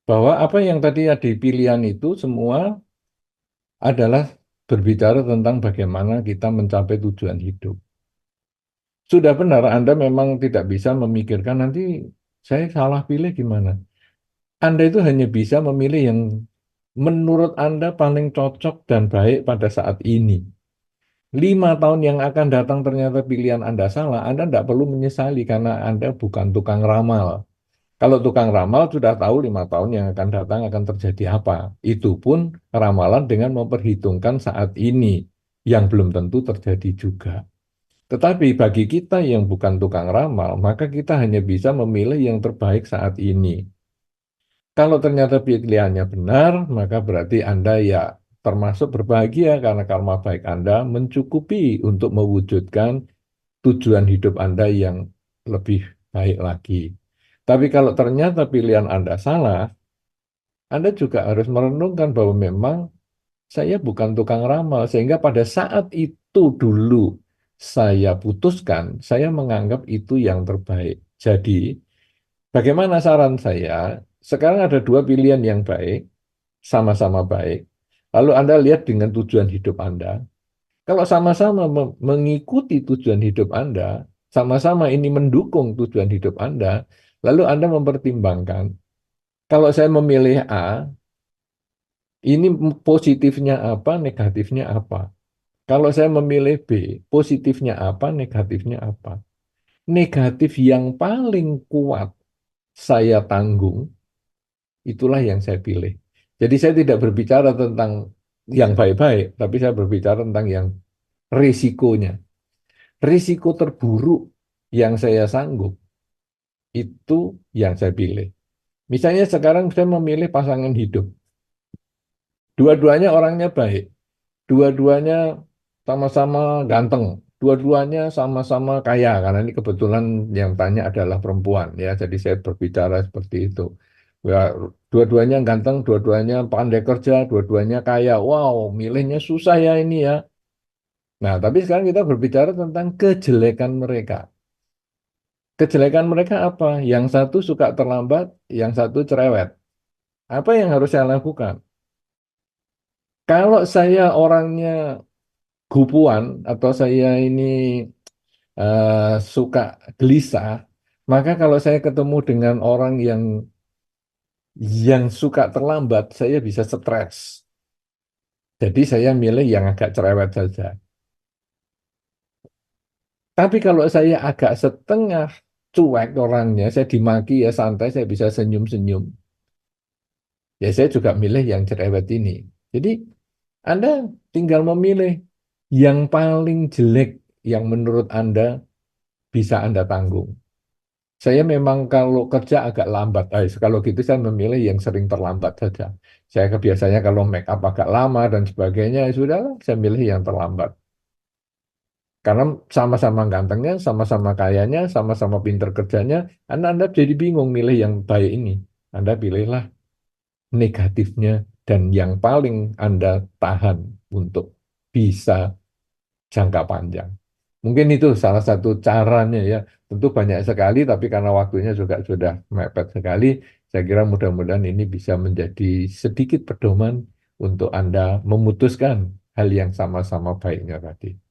Bahwa apa yang tadi ada di pilihan itu semua adalah berbicara tentang bagaimana kita mencapai tujuan hidup. Sudah benar, Anda memang tidak bisa memikirkan nanti saya salah pilih gimana. Anda itu hanya bisa memilih yang menurut Anda paling cocok dan baik pada saat ini. 5 tahun yang akan datang ternyata pilihan Anda salah, Anda tidak perlu menyesali karena Anda bukan tukang ramal. Kalau tukang ramal sudah tahu 5 tahun yang akan datang akan terjadi apa. Itu pun ramalan dengan memperhitungkan saat ini yang belum tentu terjadi juga. Tetapi bagi kita yang bukan tukang ramal, maka kita hanya bisa memilih yang terbaik saat ini. Kalau ternyata pilihannya benar, maka berarti Anda ya termasuk berbahagia karena karma baik Anda mencukupi untuk mewujudkan tujuan hidup Anda yang lebih baik lagi. Tapi kalau ternyata pilihan Anda salah, Anda juga harus merenungkan bahwa memang saya bukan tukang ramal, sehingga pada saat itu dulu saya putuskan, saya menganggap itu yang terbaik. Jadi, bagaimana saran saya? Sekarang ada dua pilihan yang baik, sama-sama baik. Lalu Anda lihat dengan tujuan hidup Anda. Kalau sama-sama mengikuti tujuan hidup Anda, sama-sama ini mendukung tujuan hidup Anda, lalu Anda mempertimbangkan, kalau saya memilih A, ini positifnya apa, negatifnya apa. Kalau saya memilih B, positifnya apa, negatifnya apa. Negatif yang paling kuat saya tanggung, itulah yang saya pilih. Jadi saya tidak berbicara tentang yang baik-baik, tapi saya berbicara tentang yang risikonya. Risiko terburuk yang saya sanggup, itu yang saya pilih. Misalnya sekarang saya memilih pasangan hidup. Dua-duanya orangnya baik. Dua-duanya sama-sama ganteng. Dua-duanya sama-sama kaya, karena ini kebetulan yang tanya adalah perempuan ya. Jadi saya berbicara seperti itu. Ya, dua-duanya ganteng, dua-duanya pandai kerja, dua-duanya kaya. Wow, milihnya susah ya ini ya. Nah, tapi sekarang kita berbicara tentang kejelekan mereka. Kejelekan mereka apa? Yang satu suka terlambat, yang satu cerewet. Apa yang harus saya lakukan? Kalau saya orangnya gupuan atau saya ini suka gelisah, maka kalau saya ketemu dengan orang yang suka terlambat, saya bisa stres. Jadi saya milih yang agak cerewet saja. Tapi kalau saya agak setengah cuek orangnya, saya dimaki ya santai, saya bisa senyum-senyum. Ya saya juga milih yang cerewet ini. Jadi Anda tinggal memilih yang paling jelek yang menurut Anda bisa Anda tanggung. Saya memang kalau kerja agak lambat. Kalau gitu saya memilih yang sering terlambat saja. Saya kebiasaannya kalau make up agak lama dan sebagainya, ya sudahlah, saya milih yang terlambat. Karena sama-sama gantengnya, sama-sama kayanya, sama-sama pinter kerjanya, Anda jadi bingung milih yang baik ini. Anda pilihlah negatifnya dan yang paling Anda tahan untuk bisa jangka panjang. Mungkin itu salah satu caranya ya. Tentu banyak sekali, tapi karena waktunya juga sudah mepet sekali, saya kira mudah-mudahan ini bisa menjadi sedikit pedoman untuk Anda memutuskan hal yang sama-sama baiknya tadi.